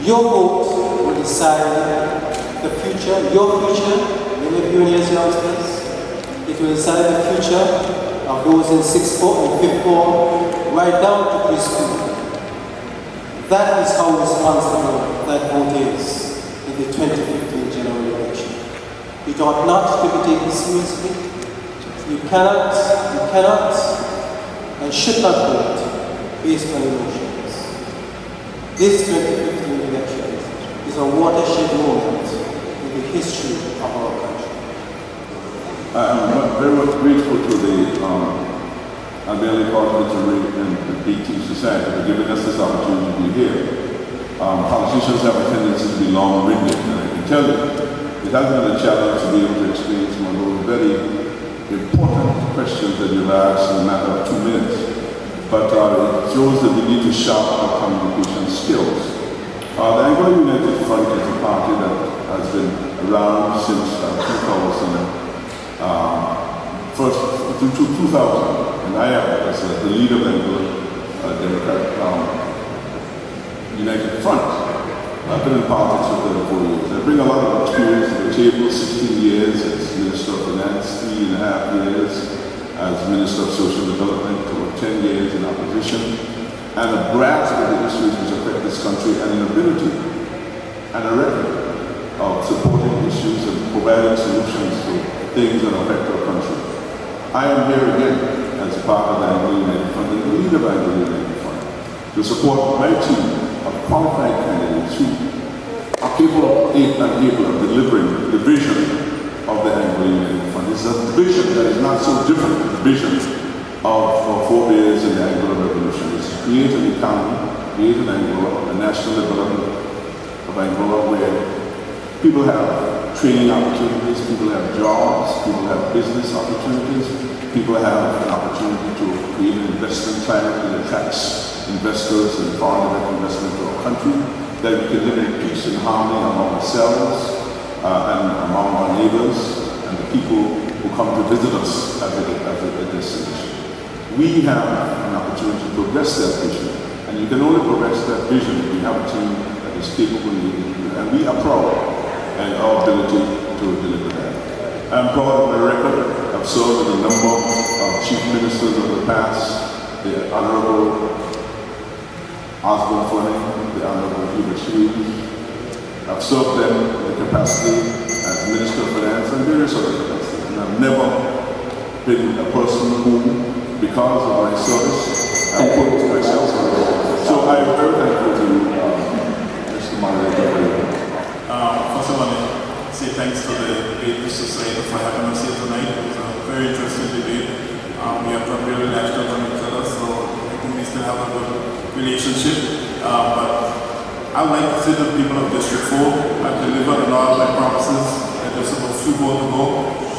Your vote will decide the future, your future, many of you in here youngsters. It will decide the future of those in 6th form and 5th form, right down to preschool. That is how responsible that vote is in the 2015 general election. It ought not to be taken seriously. You cannot and should not vote based on emotions. This 2015 election is a watershed moment in the history of our country. I'm very much grateful to the Albania Parliamentary and the BT Society for giving us this opportunity to be here. Politicians have a tendency to be long-winded, and I can tell you, it has been a challenge to be able to explain some of those very important questions that you've asked in a matter of 2 minutes. But it shows that we need to sharpen our communication skills. The Angola United Front is a party that has been around since 2000, and I am as the leader of the Angola Democratic United Front. I've been in politics for 34 years. I bring a lot of experience to the table, 16 years as Minister of Finance, 3.5 years as Minister of Social Development, over 10 years in opposition, and a grasp of the issues which affect this country and an ability and a record of supporting issues and providing solutions to things that affect our country. I am here again as part of the Angola United Front and the leader of the Angola United Front to support my team of qualified candidates who are capable of delivering the vision of the Angola United Front. It's a vision that is not so different from the vision of 4 years in the Angola Revolution. It's to create an economy, create an Angola, a national development of Angola where people have training opportunities, people have jobs, people have business opportunities, people have an opportunity to create an investment climate that attracts investors and foreign direct investment to our country, that we can live in peace and harmony among ourselves and among our neighbors and the people who come to visit us at the destination. We have an opportunity to progress that vision, and you can only progress that vision if you have a team that is capable of leading you, and we are proud and our ability to deliver that. I'm proud of my record. I've served with a number of chief ministers of the past, the Honorable Osborne Fleming, the Honorable Hubert Hughes. I've served them in the capacity as Minister of Finance and various other capacities. And I've never been a person who, because of my service, I've put myself first. So I'm very thankful to you, Mr. Moderator. First I want to say thanks to the Debate Society for having us here tonight. It was a very interesting debate. We have got really latched on each other, so I think we still have a good relationship. But I would like to say to the people of District 4, I've delivered a lot of my promises. There's about 2 more to go.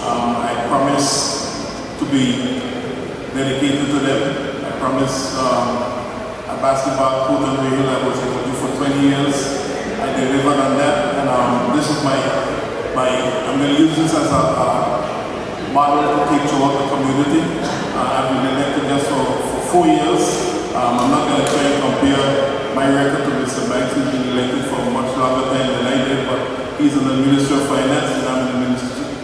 I promise to be dedicated to them. I promise a basketball court on Ray Hill I was able to do for 20 years. I delivered on that, and this is I'm going to use this as a model to take throughout the community. I've been elected just for 4 years. I'm not going to try and compare my record to Mr. Banks. He's been elected for a much longer time than I did, but he's in the Ministry of Finance and I'm in the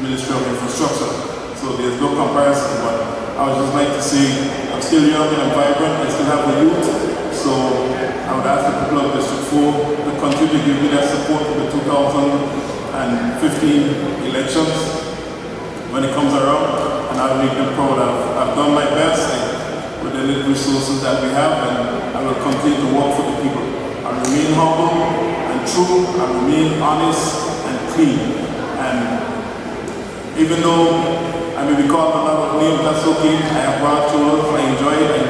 Ministry of Infrastructure. So there's no comparison, but I would just like to say I'm still young and I'm vibrant, I still have the youth. So I would ask the people of District 4 to continue to give me that support for the 2015 elections when it comes around, and I'll make them proud. I've done my best. true and remain honest and clean. And even though I may be called a lot of names, that's okay. I have broad shoulders, I enjoy it, I